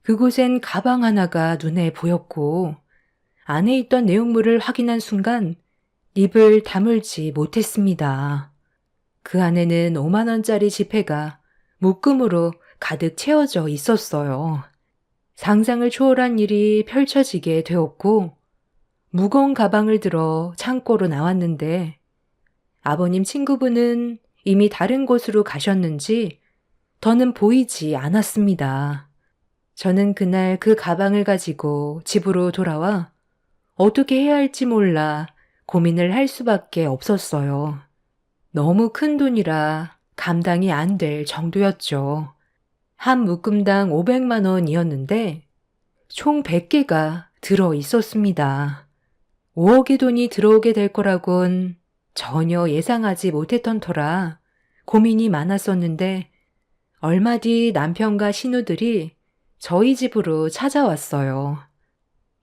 그곳엔 가방 하나가 눈에 보였고, 안에 있던 내용물을 확인한 순간 입을 다물지 못했습니다. 그 안에는 5만 원짜리 지폐가 묶음으로 가득 채워져 있었어요. 상상을 초월한 일이 펼쳐지게 되었고, 무거운 가방을 들어 창고로 나왔는데 아버님 친구분은 이미 다른 곳으로 가셨는지 더는 보이지 않았습니다. 저는 그날 그 가방을 가지고 집으로 돌아와 어떻게 해야 할지 몰라 고민을 할 수밖에 없었어요. 너무 큰 돈이라 감당이 안 될 정도였죠. 한 묶음당 500만 원이었는데 총 100개가 들어 있었습니다. 5억의 돈이 들어오게 될 거라곤 전혀 예상하지 못했던 터라 고민이 많았었는데, 얼마 뒤 남편과 신우들이 저희 집으로 찾아왔어요.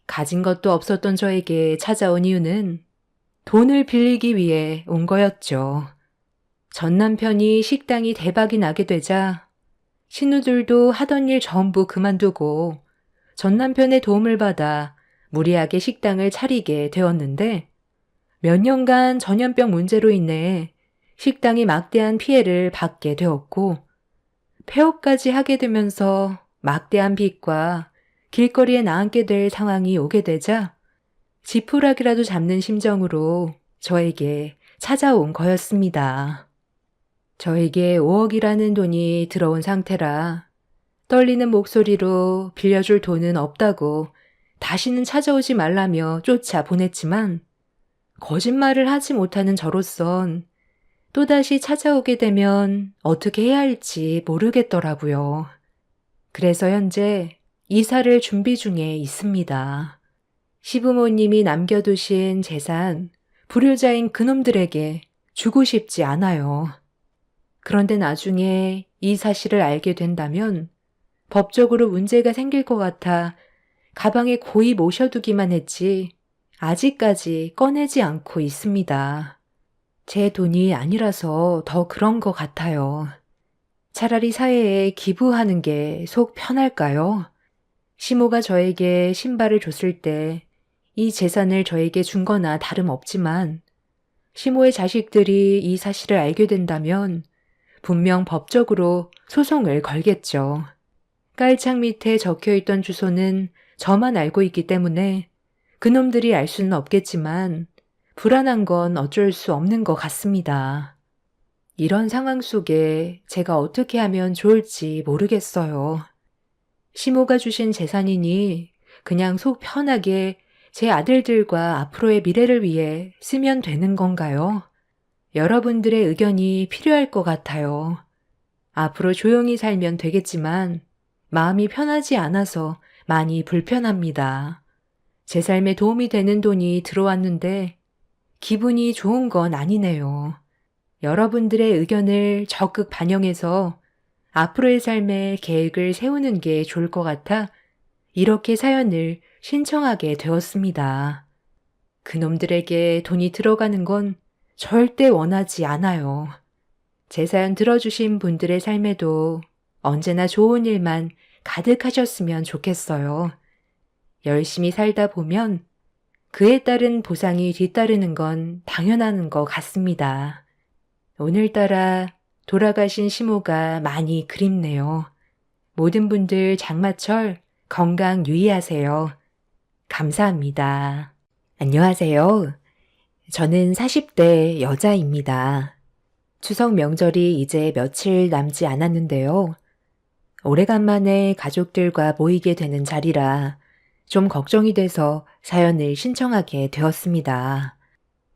가진 것도 없었던 저에게 찾아온 이유는 돈을 빌리기 위해 온 거였죠. 전 남편이 식당이 대박이 나게 되자 신우들도 하던 일 전부 그만두고 전 남편의 도움을 받아 무리하게 식당을 차리게 되었는데, 몇 년간 전염병 문제로 인해 식당이 막대한 피해를 받게 되었고, 폐업까지 하게 되면서 막대한 빚과 길거리에 나앉게 될 상황이 오게 되자 지푸라기라도 잡는 심정으로 저에게 찾아온 거였습니다. 저에게 5억이라는 돈이 들어온 상태라 떨리는 목소리로 빌려줄 돈은 없다고 다시는 찾아오지 말라며 쫓아보냈지만, 거짓말을 하지 못하는 저로선 또다시 찾아오게 되면 어떻게 해야 할지 모르겠더라고요. 그래서 현재 이사를 준비 중에 있습니다. 시부모님이 남겨두신 재산, 불효자인 그놈들에게 주고 싶지 않아요. 그런데 나중에 이 사실을 알게 된다면 법적으로 문제가 생길 것 같아 가방에 고이 모셔두기만 했지 아직까지 꺼내지 않고 있습니다. 제 돈이 아니라서 더 그런 것 같아요. 차라리 사회에 기부하는 게 속 편할까요? 시모가 저에게 신발을 줬을 때 이 재산을 저에게 준 거나 다름없지만, 시모의 자식들이 이 사실을 알게 된다면 분명 법적으로 소송을 걸겠죠. 깔창 밑에 적혀있던 주소는 저만 알고 있기 때문에 그놈들이 알 수는 없겠지만 불안한 건 어쩔 수 없는 것 같습니다. 이런 상황 속에 제가 어떻게 하면 좋을지 모르겠어요. 시모가 주신 재산이니 그냥 속 편하게 제 아들들과 앞으로의 미래를 위해 쓰면 되는 건가요? 여러분들의 의견이 필요할 것 같아요. 앞으로 조용히 살면 되겠지만 마음이 편하지 않아서 많이 불편합니다. 제 삶에 도움이 되는 돈이 들어왔는데 기분이 좋은 건 아니네요. 여러분들의 의견을 적극 반영해서 앞으로의 삶에 계획을 세우는 게 좋을 것 같아 이렇게 사연을 신청하게 되었습니다. 그놈들에게 돈이 들어가는 건 절대 원하지 않아요. 제 사연 들어주신 분들의 삶에도 언제나 좋은 일만 가득하셨으면 좋겠어요. 열심히 살다 보면 그에 따른 보상이 뒤따르는 건 당연한 것 같습니다. 오늘따라 돌아가신 시모가 많이 그립네요. 모든 분들 장마철 건강 유의하세요. 감사합니다. 안녕하세요. 저는 40대 여자입니다. 추석 명절이 이제 며칠 남지 않았는데요. 오래간만에 가족들과 모이게 되는 자리라 좀 걱정이 돼서 사연을 신청하게 되었습니다.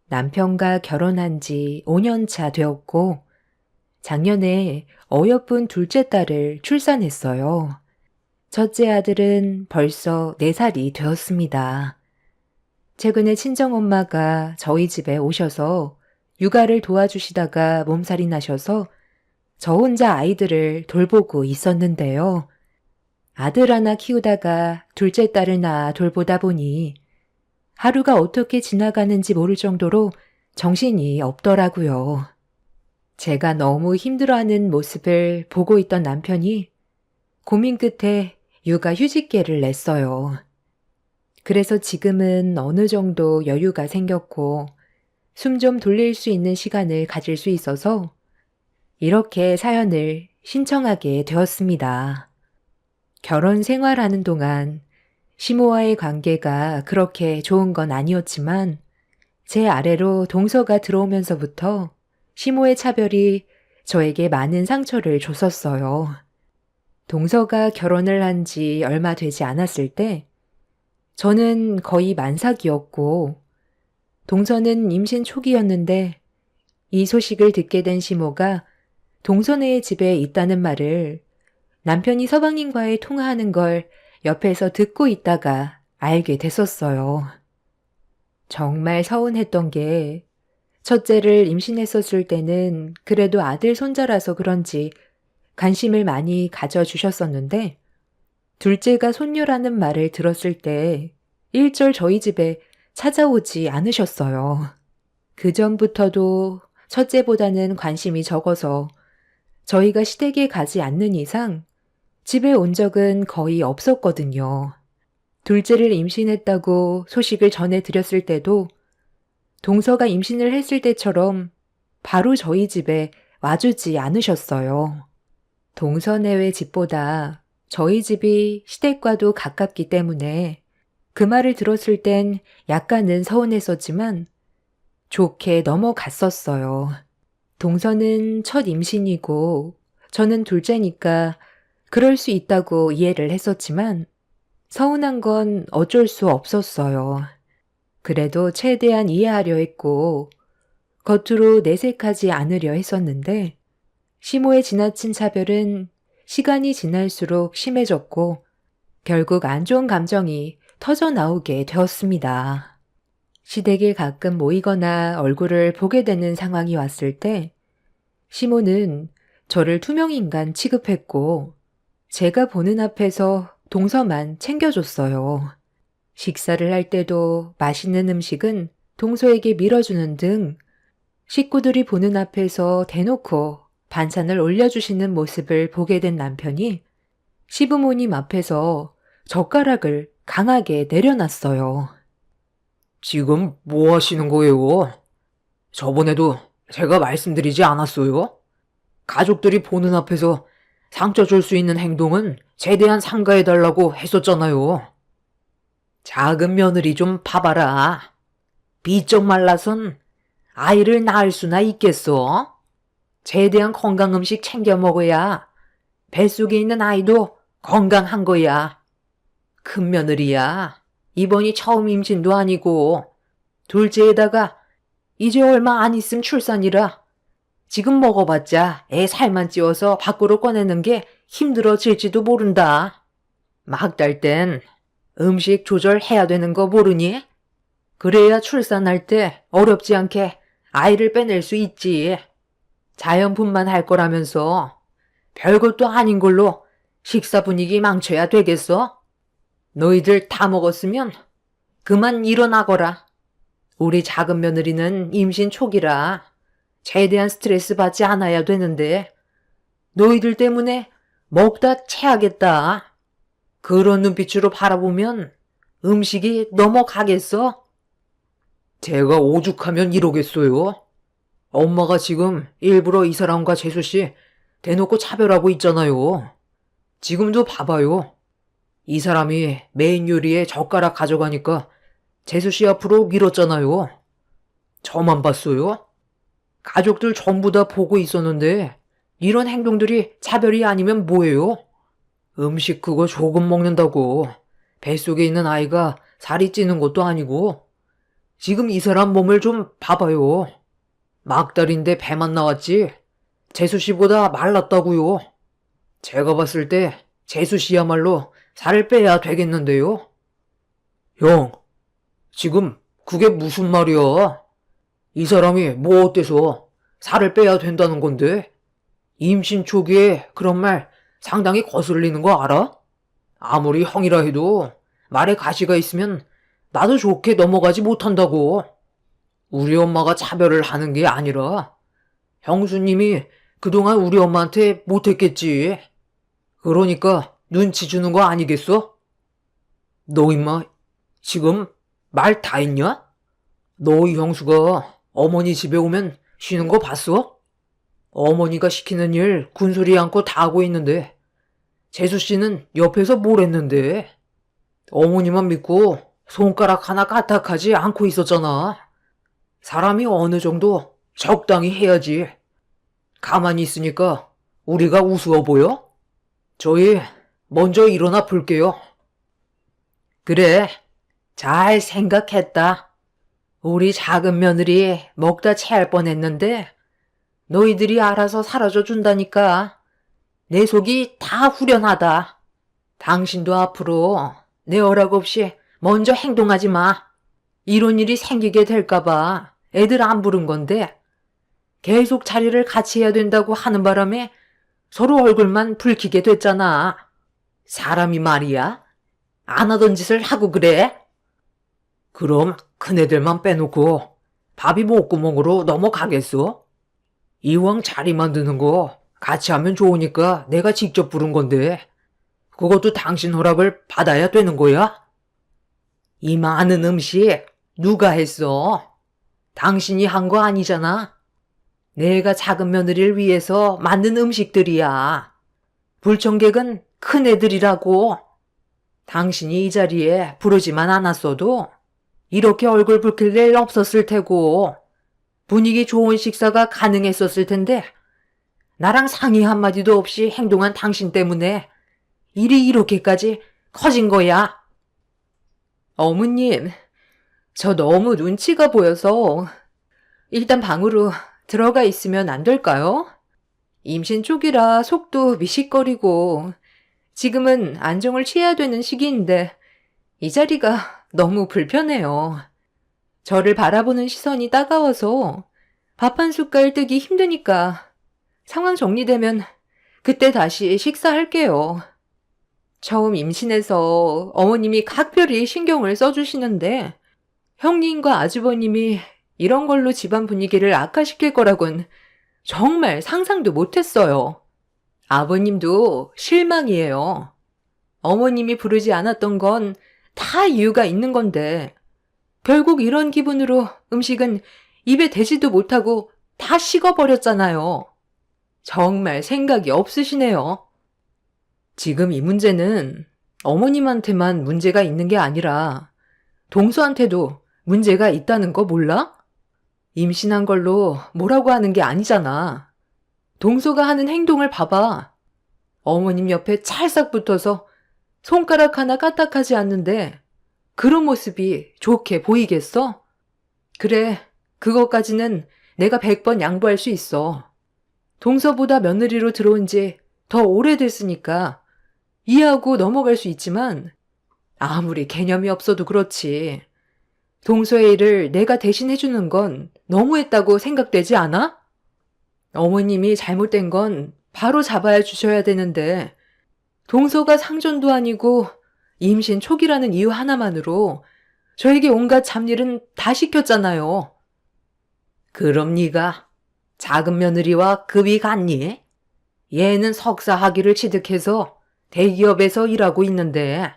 남편과 결혼한 지 5년 차 되었고 작년에 어여쁜 둘째 딸을 출산했어요. 첫째 아들은 벌써 4살이 되었습니다. 최근에 친정엄마가 저희 집에 오셔서 육아를 도와주시다가 몸살이 나셔서 저 혼자 아이들을 돌보고 있었는데요. 아들 하나 키우다가 둘째 딸을 낳아 돌보다 보니 하루가 어떻게 지나가는지 모를 정도로 정신이 없더라고요. 제가 너무 힘들어하는 모습을 보고 있던 남편이 고민 끝에 육아 휴직계를 냈어요. 그래서 지금은 어느 정도 여유가 생겼고 숨 좀 돌릴 수 있는 시간을 가질 수 있어서 이렇게 사연을 신청하게 되었습니다. 결혼 생활하는 동안 시모와의 관계가 그렇게 좋은 건 아니었지만 제 아래로 동서가 들어오면서부터 시모의 차별이 저에게 많은 상처를 줬었어요. 동서가 결혼을 한 지 얼마 되지 않았을 때 저는 거의 만삭이었고 동서는 임신 초기였는데 이 소식을 듣게 된 시모가 동서네의 집에 있다는 말을 남편이 서방님과의 통화하는 걸 옆에서 듣고 있다가 알게 됐었어요. 정말 서운했던 게 첫째를 임신했었을 때는 그래도 아들 손자라서 그런지 관심을 많이 가져주셨었는데 둘째가 손녀라는 말을 들었을 때 일절 저희 집에 찾아오지 않으셨어요. 그전부터도 첫째보다는 관심이 적어서 저희가 시댁에 가지 않는 이상 집에 온 적은 거의 없었거든요. 둘째를 임신했다고 소식을 전해드렸을 때도 동서가 임신을 했을 때처럼 바로 저희 집에 와주지 않으셨어요. 동서네외 집보다 저희 집이 시댁과도 가깝기 때문에 그 말을 들었을 땐 약간은 서운했었지만 좋게 넘어갔었어요. 동서는 첫 임신이고 저는 둘째니까 그럴 수 있다고 이해를 했었지만 서운한 건 어쩔 수 없었어요. 그래도 최대한 이해하려 했고 겉으로 내색하지 않으려 했었는데 시모의 지나친 차별은 시간이 지날수록 심해졌고 결국 안 좋은 감정이 터져 나오게 되었습니다. 시댁에 가끔 모이거나 얼굴을 보게 되는 상황이 왔을 때 시모는 저를 투명인간 취급했고 제가 보는 앞에서 동서만 챙겨줬어요. 식사를 할 때도 맛있는 음식은 동서에게 밀어주는 등 식구들이 보는 앞에서 대놓고 반찬을 올려주시는 모습을 보게 된 남편이 시부모님 앞에서 젓가락을 강하게 내려놨어요. 지금 뭐 하시는 거예요? 저번에도 제가 말씀드리지 않았어요? 가족들이 보는 앞에서 상처 줄 수 있는 행동은 최대한 삼가해달라고 했었잖아요. 작은 며느리 좀 봐봐라. 비쩍 말라선 아이를 낳을 수나 있겠어? 최대한 건강 음식 챙겨 먹어야 뱃속에 있는 아이도 건강한 거야. 큰 며느리야. 이번이 처음 임신도 아니고 둘째에다가 이제 얼마 안 있음 출산이라 지금 먹어봤자 애 살만 찌워서 밖으로 꺼내는 게 힘들어질지도 모른다. 막 딸 땐 음식 조절해야 되는 거 모르니? 그래야 출산할 때 어렵지 않게 아이를 빼낼 수 있지. 자연분만 할 거라면서 별것도 아닌 걸로 식사 분위기 망쳐야 되겠어? 너희들 다 먹었으면 그만 일어나거라. 우리 작은 며느리는 임신 초기라 최대한 스트레스 받지 않아야 되는데 너희들 때문에 먹다 체하겠다. 그런 눈빛으로 바라보면 음식이 넘어가겠어? 제가 오죽하면 이러겠어요. 엄마가 지금 일부러 이 사람과 재수씨 대놓고 차별하고 있잖아요. 지금도 봐봐요. 이 사람이 메인 요리에 젓가락 가져가니까 재수씨 앞으로 밀었잖아요. 저만 봤어요? 가족들 전부 다 보고 있었는데 이런 행동들이 차별이 아니면 뭐예요? 음식 그거 조금 먹는다고 뱃속에 있는 아이가 살이 찌는 것도 아니고 지금 이 사람 몸을 좀 봐봐요. 막달인데 배만 나왔지 재수씨보다 말랐다고요. 제가 봤을 때 재수씨야말로 살을 빼야 되겠는데요. 형, 지금 그게 무슨 말이야? 이 사람이 뭐 어때서 살을 빼야 된다는 건데? 임신 초기에 그런 말 상당히 거슬리는 거 알아? 아무리 형이라 해도 말에 가시가 있으면 나도 좋게 넘어가지 못한다고. 우리 엄마가 차별을 하는 게 아니라 형수님이 그동안 우리 엄마한테 못했겠지. 그러니까 눈치 주는 거 아니겠어? 너 임마 지금 말 다 했냐? 너희 형수가 어머니 집에 오면 쉬는 거 봤어? 어머니가 시키는 일 군소리 않고 다 하고 있는데 재수씨는 옆에서 뭘 했는데? 어머니만 믿고 손가락 하나 까딱하지 않고 있었잖아. 사람이 어느 정도 적당히 해야지. 가만히 있으니까 우리가 우스워 보여? 저희 먼저 일어나 볼게요. 그래, 잘 생각했다. 우리 작은 며느리 먹다 체할 뻔했는데 너희들이 알아서 사라져 준다니까. 내 속이 다 후련하다. 당신도 앞으로 내 허락 없이 먼저 행동하지 마. 이런 일이 생기게 될까봐 애들 안 부른 건데 계속 자리를 같이 해야 된다고 하는 바람에 서로 얼굴만 붉히게 됐잖아. 사람이 말이야? 안 하던 짓을 하고 그래? 그럼 큰애들만 빼놓고 밥이 목구멍으로 넘어가겠어? 이왕 자리 만드는 거 같이 하면 좋으니까 내가 직접 부른 건데 그것도 당신 허락을 받아야 되는 거야? 이 많은 음식 누가 했어? 당신이 한 거 아니잖아. 내가 작은 며느리를 위해서 만든 음식들이야. 불청객은 큰애들이라고. 당신이 이 자리에 부르지만 않았어도 이렇게 얼굴 붉힐 일 없었을 테고 분위기 좋은 식사가 가능했었을 텐데 나랑 상의 한마디도 없이 행동한 당신 때문에 일이 이렇게까지 커진 거야. 어머님, 저 너무 눈치가 보여서 일단 방으로 들어가 있으면 안 될까요? 임신 초기라 속도 미식거리고 지금은 안정을 취해야 되는 시기인데 이 자리가 너무 불편해요. 저를 바라보는 시선이 따가워서 밥 한 숟갈 뜨기 힘드니까 상황 정리되면 그때 다시 식사할게요. 처음 임신해서 어머님이 각별히 신경을 써주시는데 형님과 아주버님이 이런 걸로 집안 분위기를 악화시킬 거라곤 정말 상상도 못했어요. 아버님도 실망이에요. 어머님이 부르지 않았던 건 다 이유가 있는 건데 결국 이런 기분으로 음식은 입에 대지도 못하고 다 식어버렸잖아요. 정말 생각이 없으시네요. 지금 이 문제는 어머님한테만 문제가 있는 게 아니라 동서한테도 문제가 있다는 거 몰라? 임신한 걸로 뭐라고 하는 게 아니잖아. 동서가 하는 행동을 봐봐. 어머님 옆에 찰싹 붙어서 손가락 하나 까딱하지 않는데 그런 모습이 좋게 보이겠어? 그래, 그것까지는 내가 100번 양보할 수 있어. 동서보다 며느리로 들어온 지 더 오래됐으니까 이해하고 넘어갈 수 있지만 아무리 개념이 없어도 그렇지. 동서의 일을 내가 대신 해주는 건 너무했다고 생각되지 않아? 어머님이 잘못된 건 바로 잡아야 주셔야 되는데 동서가 상전도 아니고 임신 초기라는 이유 하나만으로 저에게 온갖 잡일은 다 시켰잖아요. 그럼 네가 작은 며느리와 급이 같니? 얘는 석사 학위를 취득해서 대기업에서 일하고 있는데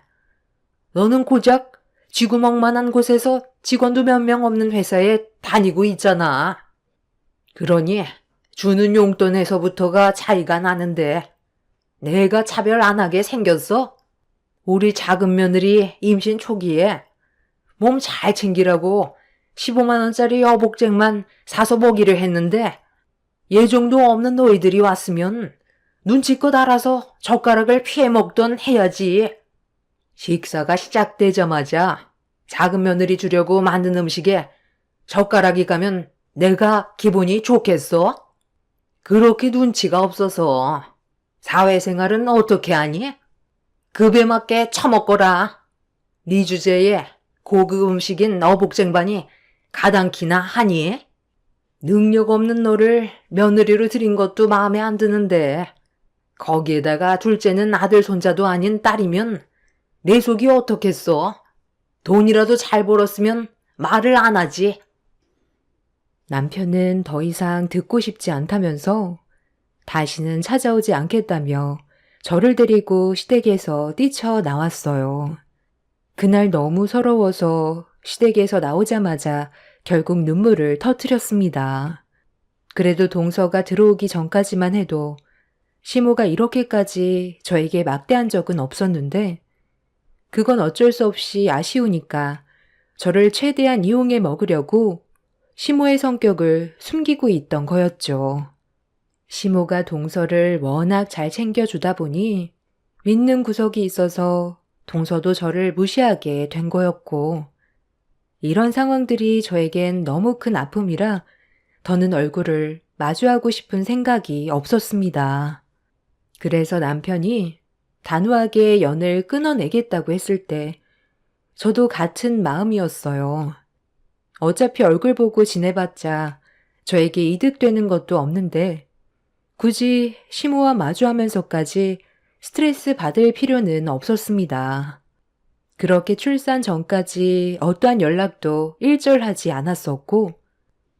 너는 고작 쥐구멍만한 곳에서 직원도 몇 명 없는 회사에 다니고 있잖아. 그러니 주는 용돈에서부터가 차이가 나는데 내가 차별 안 하게 생겼어? 우리 작은 며느리 임신 초기에 몸 잘 챙기라고 15만 원짜리 여복쟁만 사서 먹이를 했는데 예정도 없는 너희들이 왔으면 눈치껏 알아서 젓가락을 피해 먹던 해야지. 식사가 시작되자마자 작은 며느리 주려고 만든 음식에 젓가락이 가면 내가 기분이 좋겠어? 그렇게 눈치가 없어서 사회생활은 어떻게 하니? 급에 맞게 처먹거라. 네 주제에 고급 음식인 어복쟁반이 가당키나 하니? 능력 없는 너를 며느리로 들인 것도 마음에 안 드는데 거기에다가 둘째는 아들 손자도 아닌 딸이면 내 속이 어떻겠어? 돈이라도 잘 벌었으면 말을 안 하지. 남편은 더 이상 듣고 싶지 않다면서 다시는 찾아오지 않겠다며 저를 데리고 시댁에서 뛰쳐나왔어요. 그날 너무 서러워서 시댁에서 나오자마자 결국 눈물을 터뜨렸습니다. 그래도 동서가 들어오기 전까지만 해도 시모가 이렇게까지 저에게 막대한 적은 없었는데 그건 어쩔 수 없이 아쉬우니까 저를 최대한 이용해 먹으려고 시모의 성격을 숨기고 있던 거였죠. 시모가 동서를 워낙 잘 챙겨주다 보니 믿는 구석이 있어서 동서도 저를 무시하게 된 거였고 이런 상황들이 저에겐 너무 큰 아픔이라 더는 얼굴을 마주하고 싶은 생각이 없었습니다. 그래서 남편이 단호하게 연을 끊어내겠다고 했을 때 저도 같은 마음이었어요. 어차피 얼굴 보고 지내봤자 저에게 이득되는 것도 없는데 굳이 시모와 마주하면서까지 스트레스 받을 필요는 없었습니다. 그렇게 출산 전까지 어떠한 연락도 일절하지 않았었고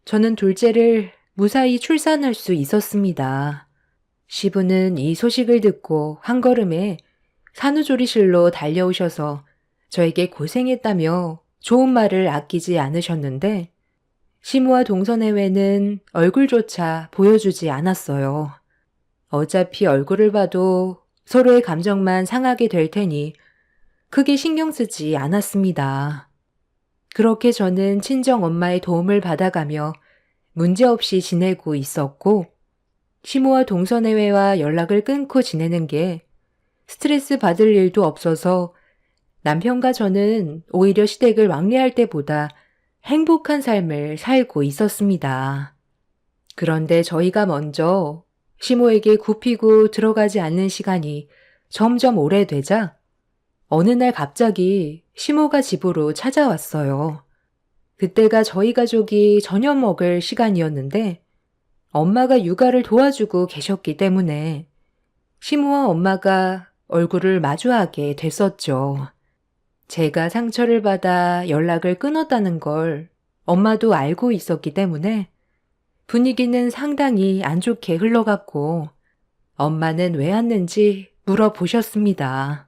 저는 둘째를 무사히 출산할 수 있었습니다. 시부는 이 소식을 듣고 한 걸음에 산후조리실로 달려오셔서 저에게 고생했다며 좋은 말을 아끼지 않으셨는데 시모와 동서내외는 얼굴조차 보여주지 않았어요. 어차피 얼굴을 봐도 서로의 감정만 상하게 될 테니 크게 신경 쓰지 않았습니다. 그렇게 저는 친정 엄마의 도움을 받아가며 문제없이 지내고 있었고 시모와 동서내외와 연락을 끊고 지내는 게 스트레스 받을 일도 없어서 남편과 저는 오히려 시댁을 왕래할 때보다 행복한 삶을 살고 있었습니다. 그런데 저희가 먼저 시모에게 굽히고 들어가지 않는 시간이 점점 오래되자 어느 날 갑자기 시모가 집으로 찾아왔어요. 그때가 저희 가족이 저녁 먹을 시간이었는데 엄마가 육아를 도와주고 계셨기 때문에 시모와 엄마가 얼굴을 마주하게 됐었죠. 제가 상처를 받아 연락을 끊었다는 걸 엄마도 알고 있었기 때문에 분위기는 상당히 안 좋게 흘러갔고 엄마는 왜 왔는지 물어보셨습니다.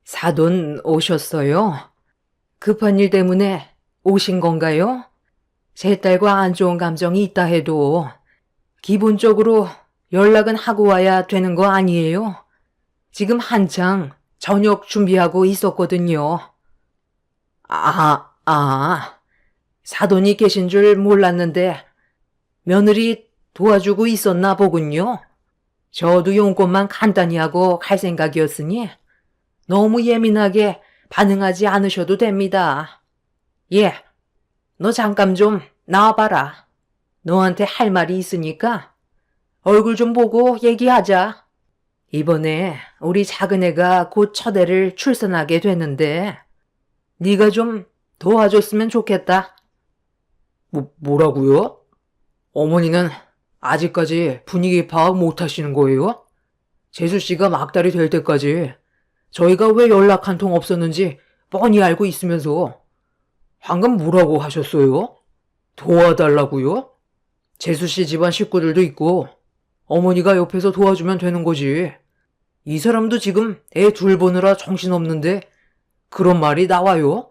사돈 오셨어요? 급한 일 때문에 오신 건가요? 제 딸과 안 좋은 감정이 있다 해도 기본적으로 연락은 하고 와야 되는 거 아니에요? 지금 한창 저녁 준비하고 있었거든요. 사돈이 계신 줄 몰랐는데 며느리 도와주고 있었나 보군요. 저도 용건만 간단히 하고 갈 생각이었으니 너무 예민하게 반응하지 않으셔도 됩니다. 예, 너 잠깐 좀 나와봐라. 너한테 할 말이 있으니까. 얼굴 좀 보고 얘기하자. 이번에 우리 작은 애가 곧 첫 애를 출산하게 되는데 네가 좀 도와줬으면 좋겠다. 뭐라고요? 어머니는 아직까지 분위기 파악 못 하시는 거예요? 재수 씨가 막달이 될 때까지 저희가 왜 연락 한 통 없었는지 뻔히 알고 있으면서 방금 뭐라고 하셨어요? 도와달라고요? 재수 씨 집안 식구들도 있고 어머니가 옆에서 도와주면 되는 거지. 이 사람도 지금 애 둘 보느라 정신없는데 그런 말이 나와요?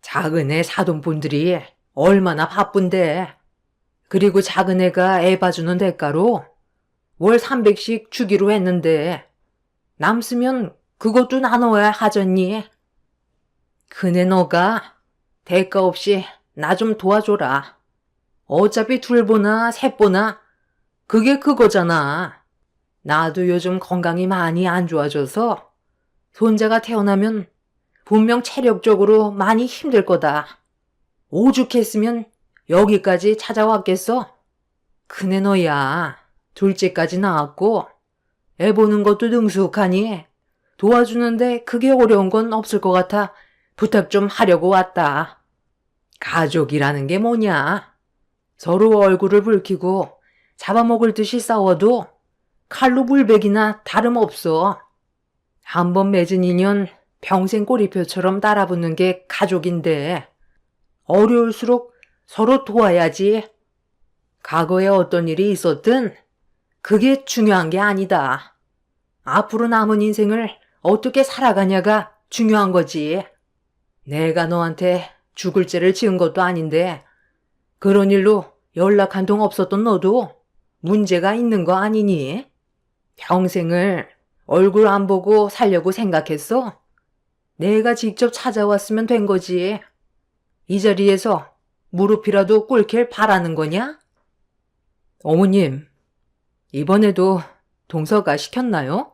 작은 애 사돈분들이 얼마나 바쁜데. 그리고 작은 애가 애 봐주는 대가로 월 300씩 주기로 했는데 남으면 그것도 나눠야 하잖니. 그네 너가 대가 없이 나 좀 도와줘라. 어차피 둘 보나 셋 보나 그게 그거잖아. 나도 요즘 건강이 많이 안 좋아져서 손자가 태어나면 분명 체력적으로 많이 힘들 거다. 오죽했으면 여기까지 찾아왔겠어? 그네 너야 둘째까지 낳았고 애 보는 것도 능숙하니 도와주는데 그게 어려운 건 없을 것 같아 부탁 좀 하려고 왔다. 가족이라는 게 뭐냐? 서로 얼굴을 붉히고 잡아먹을 듯이 싸워도 칼로 물베기나 다름없어. 한번 맺은 인연 평생 꼬리표처럼 따라붙는 게 가족인데 어려울수록 서로 도와야지. 과거에 어떤 일이 있었든 그게 중요한 게 아니다. 앞으로 남은 인생을 어떻게 살아가냐가 중요한 거지. 내가 너한테 죽을 죄를 지은 것도 아닌데 그런 일로 연락 한 통 없었던 너도 문제가 있는 거 아니니? 평생을 얼굴 안 보고 살려고 생각했어? 내가 직접 찾아왔으면 된 거지. 이 자리에서 무릎이라도 꿇길 바라는 거냐? 어머님, 이번에도 동서가 시켰나요?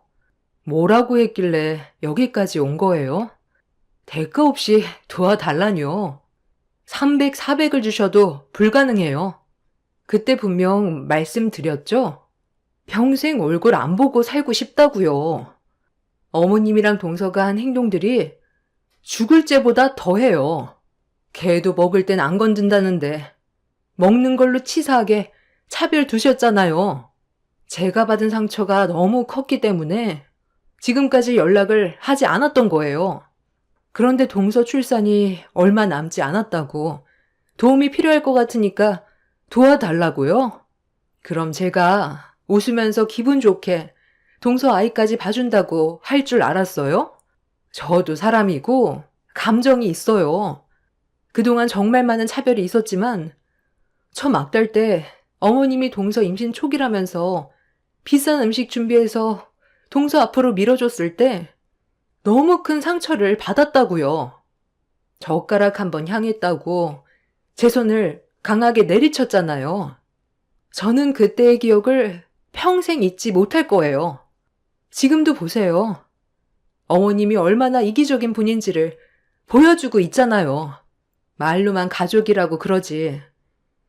뭐라고 했길래 여기까지 온 거예요? 대가 없이 도와달라뇨. 300, 400을 주셔도 불가능해요. 그때 분명 말씀드렸죠? 평생 얼굴 안 보고 살고 싶다고요. 어머님이랑 동서가 한 행동들이 죽을 죄보다 더해요. 개도 먹을 땐 안 건든다는데 먹는 걸로 치사하게 차별 두셨잖아요. 제가 받은 상처가 너무 컸기 때문에 지금까지 연락을 하지 않았던 거예요. 그런데 동서 출산이 얼마 남지 않았다고 도움이 필요할 것 같으니까 도와달라고요? 그럼 제가 웃으면서 기분 좋게 동서 아이까지 봐준다고 할 줄 알았어요? 저도 사람이고 감정이 있어요. 그동안 정말 많은 차별이 있었지만 저 막달 때 어머님이 동서 임신 초기라면서 비싼 음식 준비해서 동서 앞으로 밀어줬을 때 너무 큰 상처를 받았다고요. 젓가락 한번 향했다고 제 손을 강하게 내리쳤잖아요. 저는 그때의 기억을 평생 잊지 못할 거예요. 지금도 보세요. 어머님이 얼마나 이기적인 분인지를 보여주고 있잖아요. 말로만 가족이라고 그러지.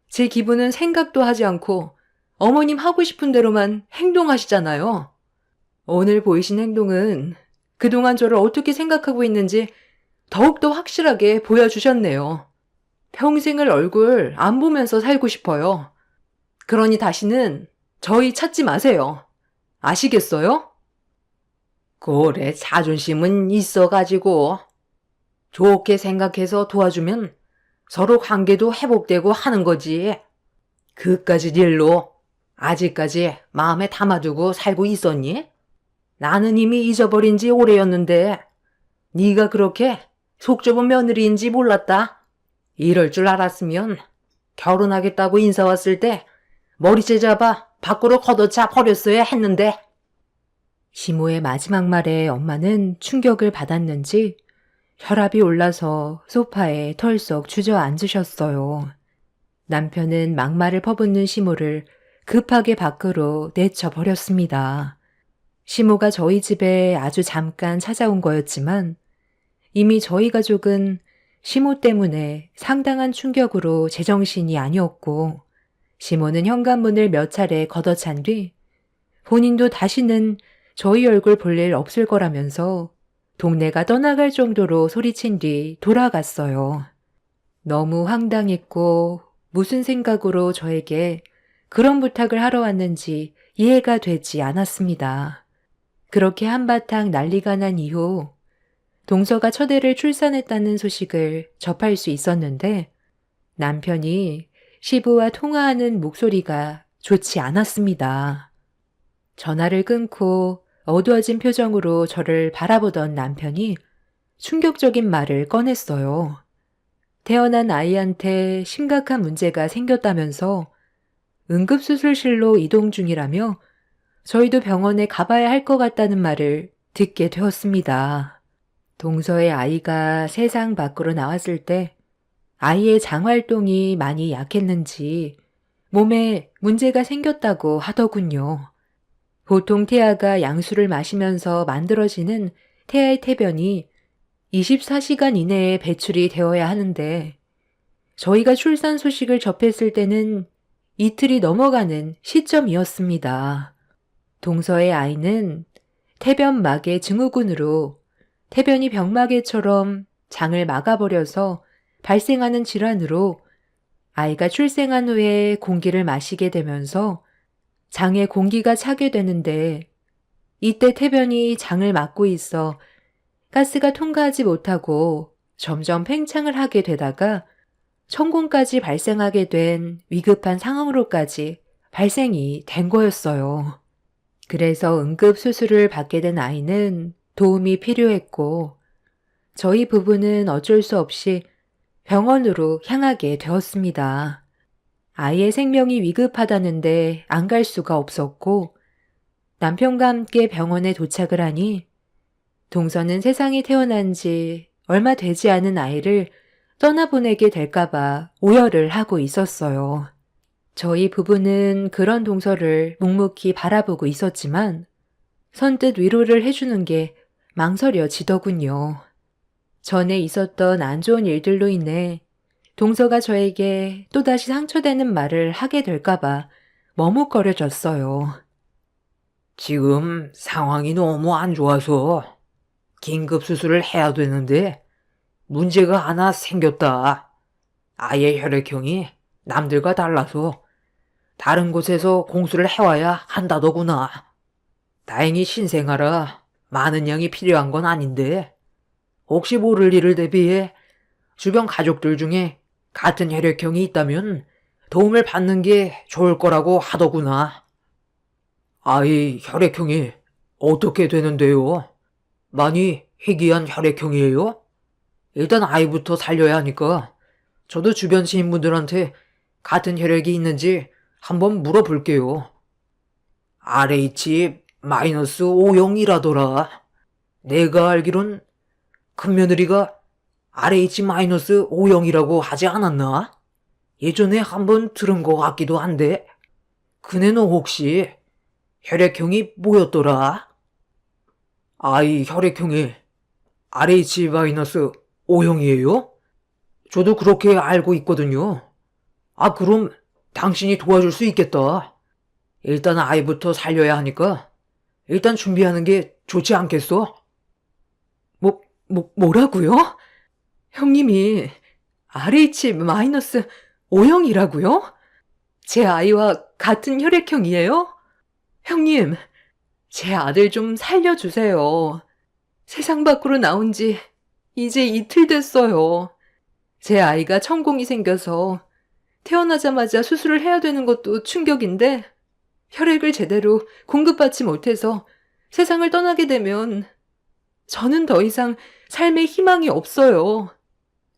제 기분은 생각도 하지 않고 어머님 하고 싶은 대로만 행동하시잖아요. 오늘 보이신 행동은 그동안 저를 어떻게 생각하고 있는지 더욱더 확실하게 보여주셨네요. 평생을 얼굴 안 보면서 살고 싶어요. 그러니 다시는 저희 찾지 마세요. 아시겠어요? 그래, 자존심은 있어가지고 좋게 생각해서 도와주면 서로 관계도 회복되고 하는 거지. 그까짓 일로 아직까지 마음에 담아두고 살고 있었니? 나는 이미 잊어버린 지 오래였는데 네가 그렇게 속 좁은 며느리인지 몰랐다. 이럴 줄 알았으면 결혼하겠다고 인사 왔을 때 머리채 잡아 밖으로 걷어차 버렸어야 했는데. 시모의 마지막 말에 엄마는 충격을 받았는지 혈압이 올라서 소파에 털썩 주저앉으셨어요. 남편은 막말을 퍼붓는 시모를 급하게 밖으로 내쳐버렸습니다. 시모가 저희 집에 아주 잠깐 찾아온 거였지만 이미 저희 가족은 시모 때문에 상당한 충격으로 제정신이 아니었고 시몬은 현관문을 몇 차례 걷어찬 뒤 본인도 다시는 저희 얼굴 볼 일 없을 거라면서 동네가 떠나갈 정도로 소리친 뒤 돌아갔어요. 너무 황당했고 무슨 생각으로 저에게 그런 부탁을 하러 왔는지 이해가 되지 않았습니다. 그렇게 한바탕 난리가 난 이후 동서가 첫 애를 출산했다는 소식을 접할 수 있었는데 남편이 시부와 통화하는 목소리가 좋지 않았습니다. 전화를 끊고 어두워진 표정으로 저를 바라보던 남편이 충격적인 말을 꺼냈어요. 태어난 아이한테 심각한 문제가 생겼다면서 응급수술실로 이동 중이라며 저희도 병원에 가봐야 할 것 같다는 말을 듣게 되었습니다. 동서의 아이가 세상 밖으로 나왔을 때 아이의 장활동이 많이 약했는지 몸에 문제가 생겼다고 하더군요. 보통 태아가 양수를 마시면서 만들어지는 태아의 태변이 24시간 이내에 배출이 되어야 하는데 저희가 출산 소식을 접했을 때는 이틀이 넘어가는 시점이었습니다. 동서의 아이는 태변막의 증후군으로 태변이 병마개처럼 장을 막아버려서 발생하는 질환으로 아이가 출생한 후에 공기를 마시게 되면서 장에 공기가 차게 되는데 이때 태변이 장을 막고 있어 가스가 통과하지 못하고 점점 팽창을 하게 되다가 천공까지 발생하게 된 위급한 상황으로까지 발생이 된 거였어요. 그래서 응급수술을 받게 된 아이는 도움이 필요했고 저희 부부는 어쩔 수 없이 병원으로 향하게 되었습니다. 아이의 생명이 위급하다는데 안 갈 수가 없었고 남편과 함께 병원에 도착을 하니 동서는 세상에 태어난 지 얼마 되지 않은 아이를 떠나보내게 될까봐 우려를 하고 있었어요. 저희 부부는 그런 동서를 묵묵히 바라보고 있었지만 선뜻 위로를 해주는 게 망설여지더군요. 전에 있었던 안 좋은 일들로 인해 동서가 저에게 또다시 상처되는 말을 하게 될까봐 머뭇거려졌어요. 지금 상황이 너무 안 좋아서 긴급 수술을 해야 되는데 문제가 하나 생겼다. 아이의 혈액형이 남들과 달라서 다른 곳에서 공수를 해와야 한다더구나. 다행히 신생아라 많은 양이 필요한 건 아닌데 혹시 모를 일을 대비해 주변 가족들 중에 같은 혈액형이 있다면 도움을 받는 게 좋을 거라고 하더구나. 아이 혈액형이 어떻게 되는데요? 많이 희귀한 혈액형이에요? 일단 아이부터 살려야 하니까 저도 주변 지인분들한테 같은 혈액이 있는지 한번 물어볼게요. RH-O형이라더라. 내가 알기론 큰며느리가 RH-O형이라고 하지 않았나? 예전에 한번 들은 것 같기도 한데 그네는 혹시 혈액형이 뭐였더라? 아이 혈액형이 RH-O형이에요? 저도 그렇게 알고 있거든요. 아, 그럼 당신이 도와줄 수 있겠다. 일단 아이부터 살려야 하니까 일단 준비하는 게 좋지 않겠어? 뭐라고요? 형님이 RH-O형이라고요? 제 아이와 같은 혈액형이에요? 형님, 제 아들 좀 살려주세요. 세상 밖으로 나온 지 이제 이틀 됐어요. 제 아이가 천공이 생겨서 태어나자마자 수술을 해야 되는 것도 충격인데 혈액을 제대로 공급받지 못해서 세상을 떠나게 되면 저는 더 이상 삶의 희망이 없어요.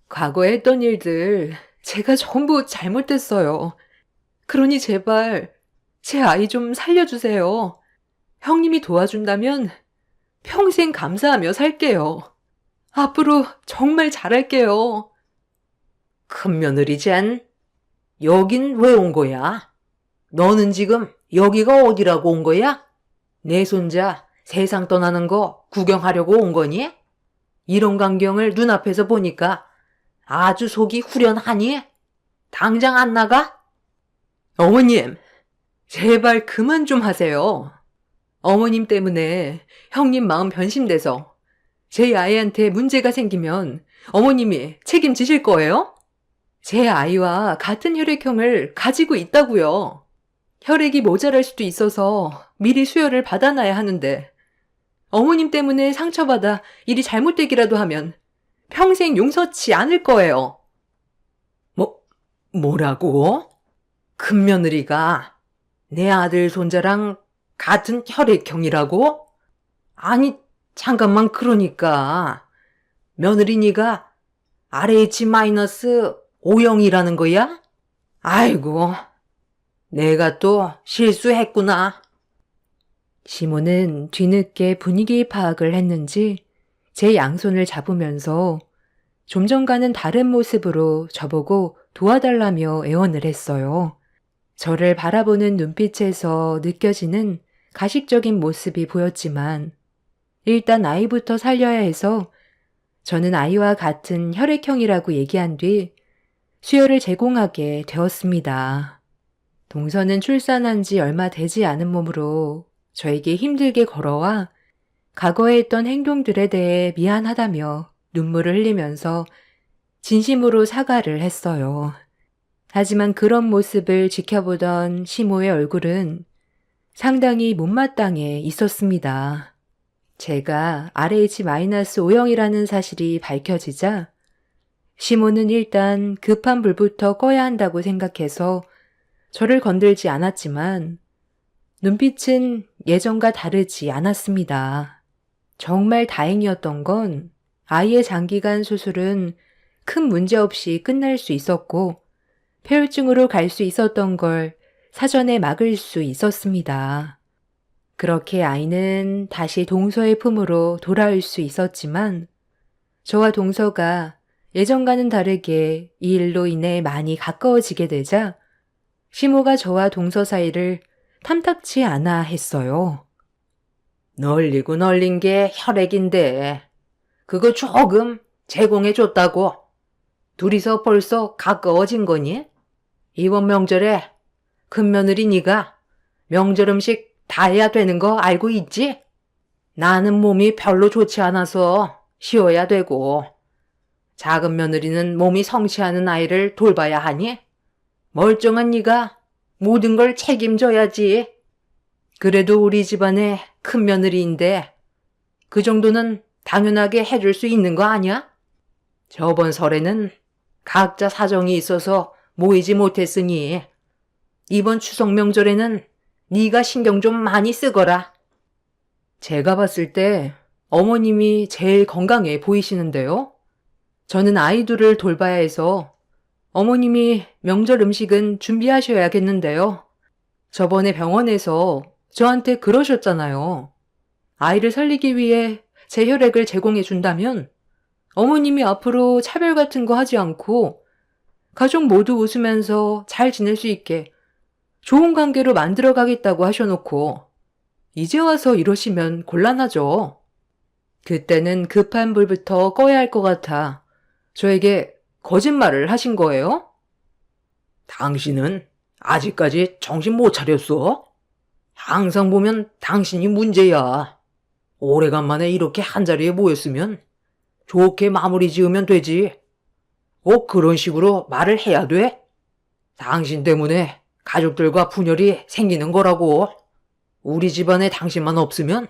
과거에 했던 일들 제가 전부 잘못했어요. 그러니 제발 제 아이 좀 살려주세요. 형님이 도와준다면 평생 감사하며 살게요. 앞으로 정말 잘할게요. 큰며느리잔, 여긴 왜 온 거야? 너는 지금 여기가 어디라고 온 거야? 내 손자 세상 떠나는 거 구경하려고 온 거니? 이런 광경을 눈앞에서 보니까 아주 속이 후련하니? 당장 안 나가? 어머님, 제발 그만 좀 하세요. 어머님 때문에 형님 마음 변심돼서 제 아이한테 문제가 생기면 어머님이 책임지실 거예요? 제 아이와 같은 혈액형을 가지고 있다고요. 혈액이 모자랄 수도 있어서 미리 수혈을 받아놔야 하는데 어머님 때문에 상처받아 일이 잘못되기라도 하면 평생 용서치 않을 거예요. 뭐라고? 큰며느리가 내 아들 손자랑 같은 혈액형이라고? 아니, 잠깐만, 그러니까 며느리니가 RH-O형이라는 거야? 아이고, 내가 또 실수했구나. 시모는 뒤늦게 분위기 파악을 했는지 제 양손을 잡으면서 좀 전과는 다른 모습으로 저보고 도와달라며 애원을 했어요. 저를 바라보는 눈빛에서 느껴지는 가식적인 모습이 보였지만 일단 아이부터 살려야 해서 저는 아이와 같은 혈액형이라고 얘기한 뒤 수혈을 제공하게 되었습니다. 동서는 출산한 지 얼마 되지 않은 몸으로 저에게 힘들게 걸어와 과거에 했던 행동들에 대해 미안하다며 눈물을 흘리면서 진심으로 사과를 했어요. 하지만 그런 모습을 지켜보던 시모의 얼굴은 상당히 못마땅해 있었습니다. 제가 RH-O형이라는 사실이 밝혀지자 시모는 일단 급한 불부터 꺼야 한다고 생각해서 저를 건들지 않았지만 눈빛은 예전과 다르지 않았습니다. 정말 다행이었던 건 아이의 장기간 수술은 큰 문제 없이 끝날 수 있었고 폐혈증으로 갈 수 있었던 걸 사전에 막을 수 있었습니다. 그렇게 아이는 다시 동서의 품으로 돌아올 수 있었지만 저와 동서가 예전과는 다르게 이 일로 인해 많이 가까워지게 되자 시모가 저와 동서 사이를 탐탁치 않아 했어요. 널리고 널린 게 혈액인데 그거 조금 제공해줬다고 둘이서 벌써 가까워진 거니? 이번 명절에 큰며느리 네가 명절 음식 다 해야 되는 거 알고 있지? 나는 몸이 별로 좋지 않아서 쉬어야 되고 작은 며느리는 몸이 성취하는 아이를 돌봐야 하니 멀쩡한 네가 모든 걸 책임져야지. 그래도 우리 집안의 큰며느리인데 그 정도는 당연하게 해줄 수 있는 거 아니야? 저번 설에는 각자 사정이 있어서 모이지 못했으니 이번 추석 명절에는 네가 신경 좀 많이 쓰거라. 제가 봤을 때 어머님이 제일 건강해 보이시는데요. 저는 아이들을 돌봐야 해서 어머님이 명절 음식은 준비하셔야겠는데요. 저번에 병원에서 저한테 그러셨잖아요. 아이를 살리기 위해 제 혈액을 제공해 준다면 어머님이 앞으로 차별 같은 거 하지 않고 가족 모두 웃으면서 잘 지낼 수 있게 좋은 관계로 만들어 가겠다고 하셔놓고 이제 와서 이러시면 곤란하죠. 그때는 급한 불부터 꺼야 할 것 같아 저에게 거짓말을 하신 거예요? 당신은 아직까지 정신 못 차렸어? 항상 보면 당신이 문제야. 오래간만에 이렇게 한자리에 모였으면 좋게 마무리 지으면 되지. 꼭 그런 식으로 말을 해야 돼? 당신 때문에 가족들과 분열이 생기는 거라고. 우리 집안에 당신만 없으면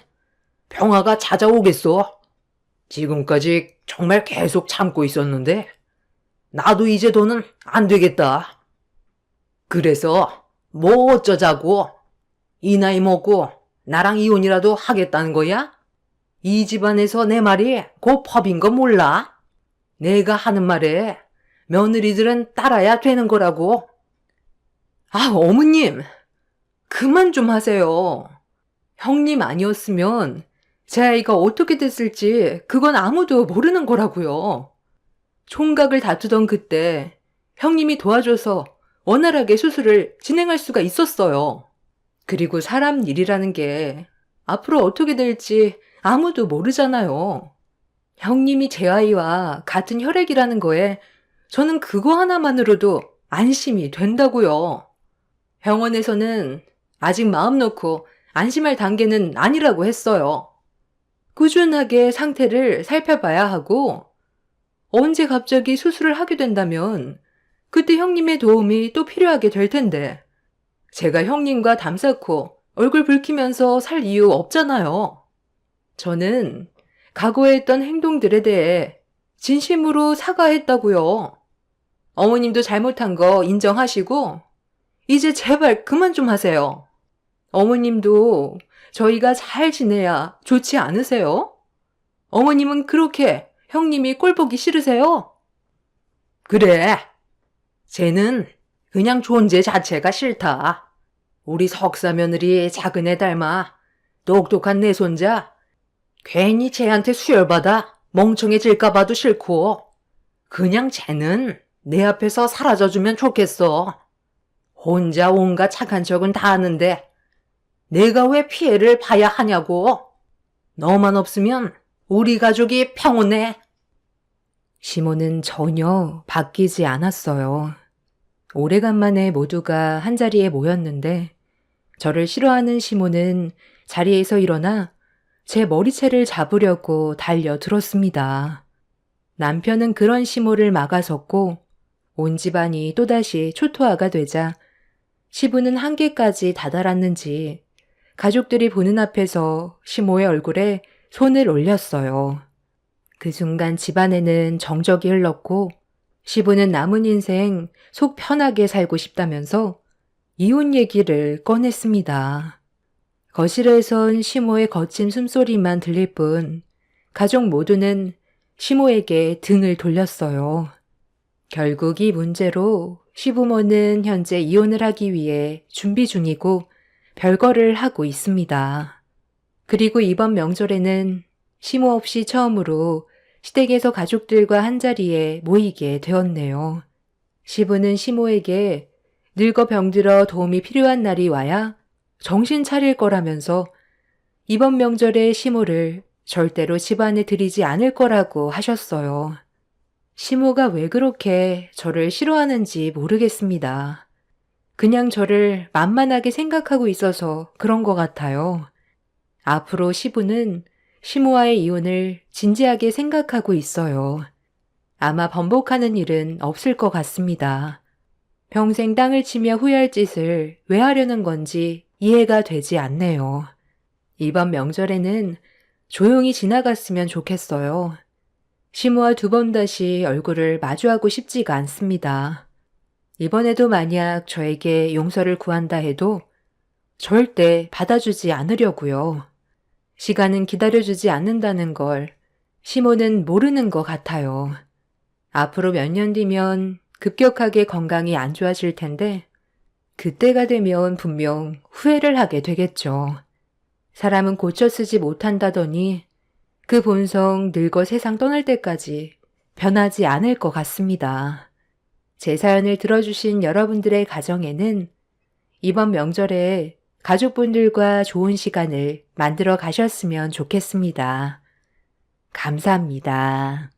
평화가 찾아오겠어. 지금까지 정말 계속 참고 있었는데 나도 이제 더는 안 되겠다. 그래서 뭐 어쩌자고. 이 나이 먹고 나랑 이혼이라도 하겠다는 거야? 이 집안에서 내 말이 곧 법인 거 몰라? 내가 하는 말에 며느리들은 따라야 되는 거라고. 아, 어머님, 그만 좀 하세요. 형님 아니었으면 제 아이가 어떻게 됐을지 그건 아무도 모르는 거라고요. 총각을 다투던 그때 형님이 도와줘서 원활하게 수술을 진행할 수가 있었어요. 그리고 사람 일이라는 게 앞으로 어떻게 될지 아무도 모르잖아요. 형님이 제 아이와 같은 혈액이라는 거에 저는 그거 하나만으로도 안심이 된다고요. 병원에서는 아직 마음 놓고 안심할 단계는 아니라고 했어요. 꾸준하게 상태를 살펴봐야 하고 언제 갑자기 수술을 하게 된다면 그때 형님의 도움이 또 필요하게 될 텐데 제가 형님과 담 쌓고 얼굴 붉히면서 살 이유 없잖아요. 저는 과거에 했던 행동들에 대해 진심으로 사과했다고요. 어머님도 잘못한 거 인정하시고 이제 제발 그만 좀 하세요. 어머님도 저희가 잘 지내야 좋지 않으세요? 어머님은 그렇게 형님이 꼴 보기 싫으세요? 그래. 쟤는 그냥 존재 자체가 싫다. 우리 석사 며느리 작은 애 닮아 똑똑한 내 손자. 괜히 쟤한테 수혈받아 멍청해질까 봐도 싫고 그냥 쟤는 내 앞에서 사라져주면 좋겠어. 혼자 온갖 착한 척은 다 하는데 내가 왜 피해를 봐야 하냐고. 너만 없으면 우리 가족이 평온해. 시모는 전혀 바뀌지 않았어요. 오래간만에 모두가 한자리에 모였는데 저를 싫어하는 시모는 자리에서 일어나 제 머리채를 잡으려고 달려들었습니다. 남편은 그런 시모를 막아섰고 온 집안이 또다시 초토화가 되자 시부는 한계까지 다다랐는지 가족들이 보는 앞에서 시모의 얼굴에 손을 올렸어요. 그 순간 집안에는 정적이 흘렀고 시부는 남은 인생 속 편하게 살고 싶다면서 이혼 얘기를 꺼냈습니다. 거실에선 시모의 거친 숨소리만 들릴 뿐 가족 모두는 시모에게 등을 돌렸어요. 결국 이 문제로 시부모는 현재 이혼을 하기 위해 준비 중이고 별거를 하고 있습니다. 그리고 이번 명절에는 시모 없이 처음으로 시댁에서 가족들과 한자리에 모이게 되었네요. 시부는 시모에게 늙어 병들어 도움이 필요한 날이 와야 정신 차릴 거라면서 이번 명절에 시모를 절대로 집안에 들이지 않을 거라고 하셨어요. 시모가 왜 그렇게 저를 싫어하는지 모르겠습니다. 그냥 저를 만만하게 생각하고 있어서 그런 것 같아요. 앞으로 시부는 시모와의 이혼을 진지하게 생각하고 있어요. 아마 번복하는 일은 없을 것 같습니다. 평생 땅을 치며 후회할 짓을 왜 하려는 건지 이해가 되지 않네요. 이번 명절에는 조용히 지나갔으면 좋겠어요. 시모와 두 번 다시 얼굴을 마주하고 싶지가 않습니다. 이번에도 만약 저에게 용서를 구한다 해도 절대 받아주지 않으려고요. 시간은 기다려주지 않는다는 걸 시모는 모르는 것 같아요. 앞으로 몇 년 뒤면 급격하게 건강이 안 좋아질 텐데 그때가 되면 분명 후회를 하게 되겠죠. 사람은 고쳐 쓰지 못한다더니 그 본성 늙어 세상 떠날 때까지 변하지 않을 것 같습니다. 제 사연을 들어주신 여러분들의 가정에는 이번 명절에 가족분들과 좋은 시간을 만들어 가셨으면 좋겠습니다. 감사합니다.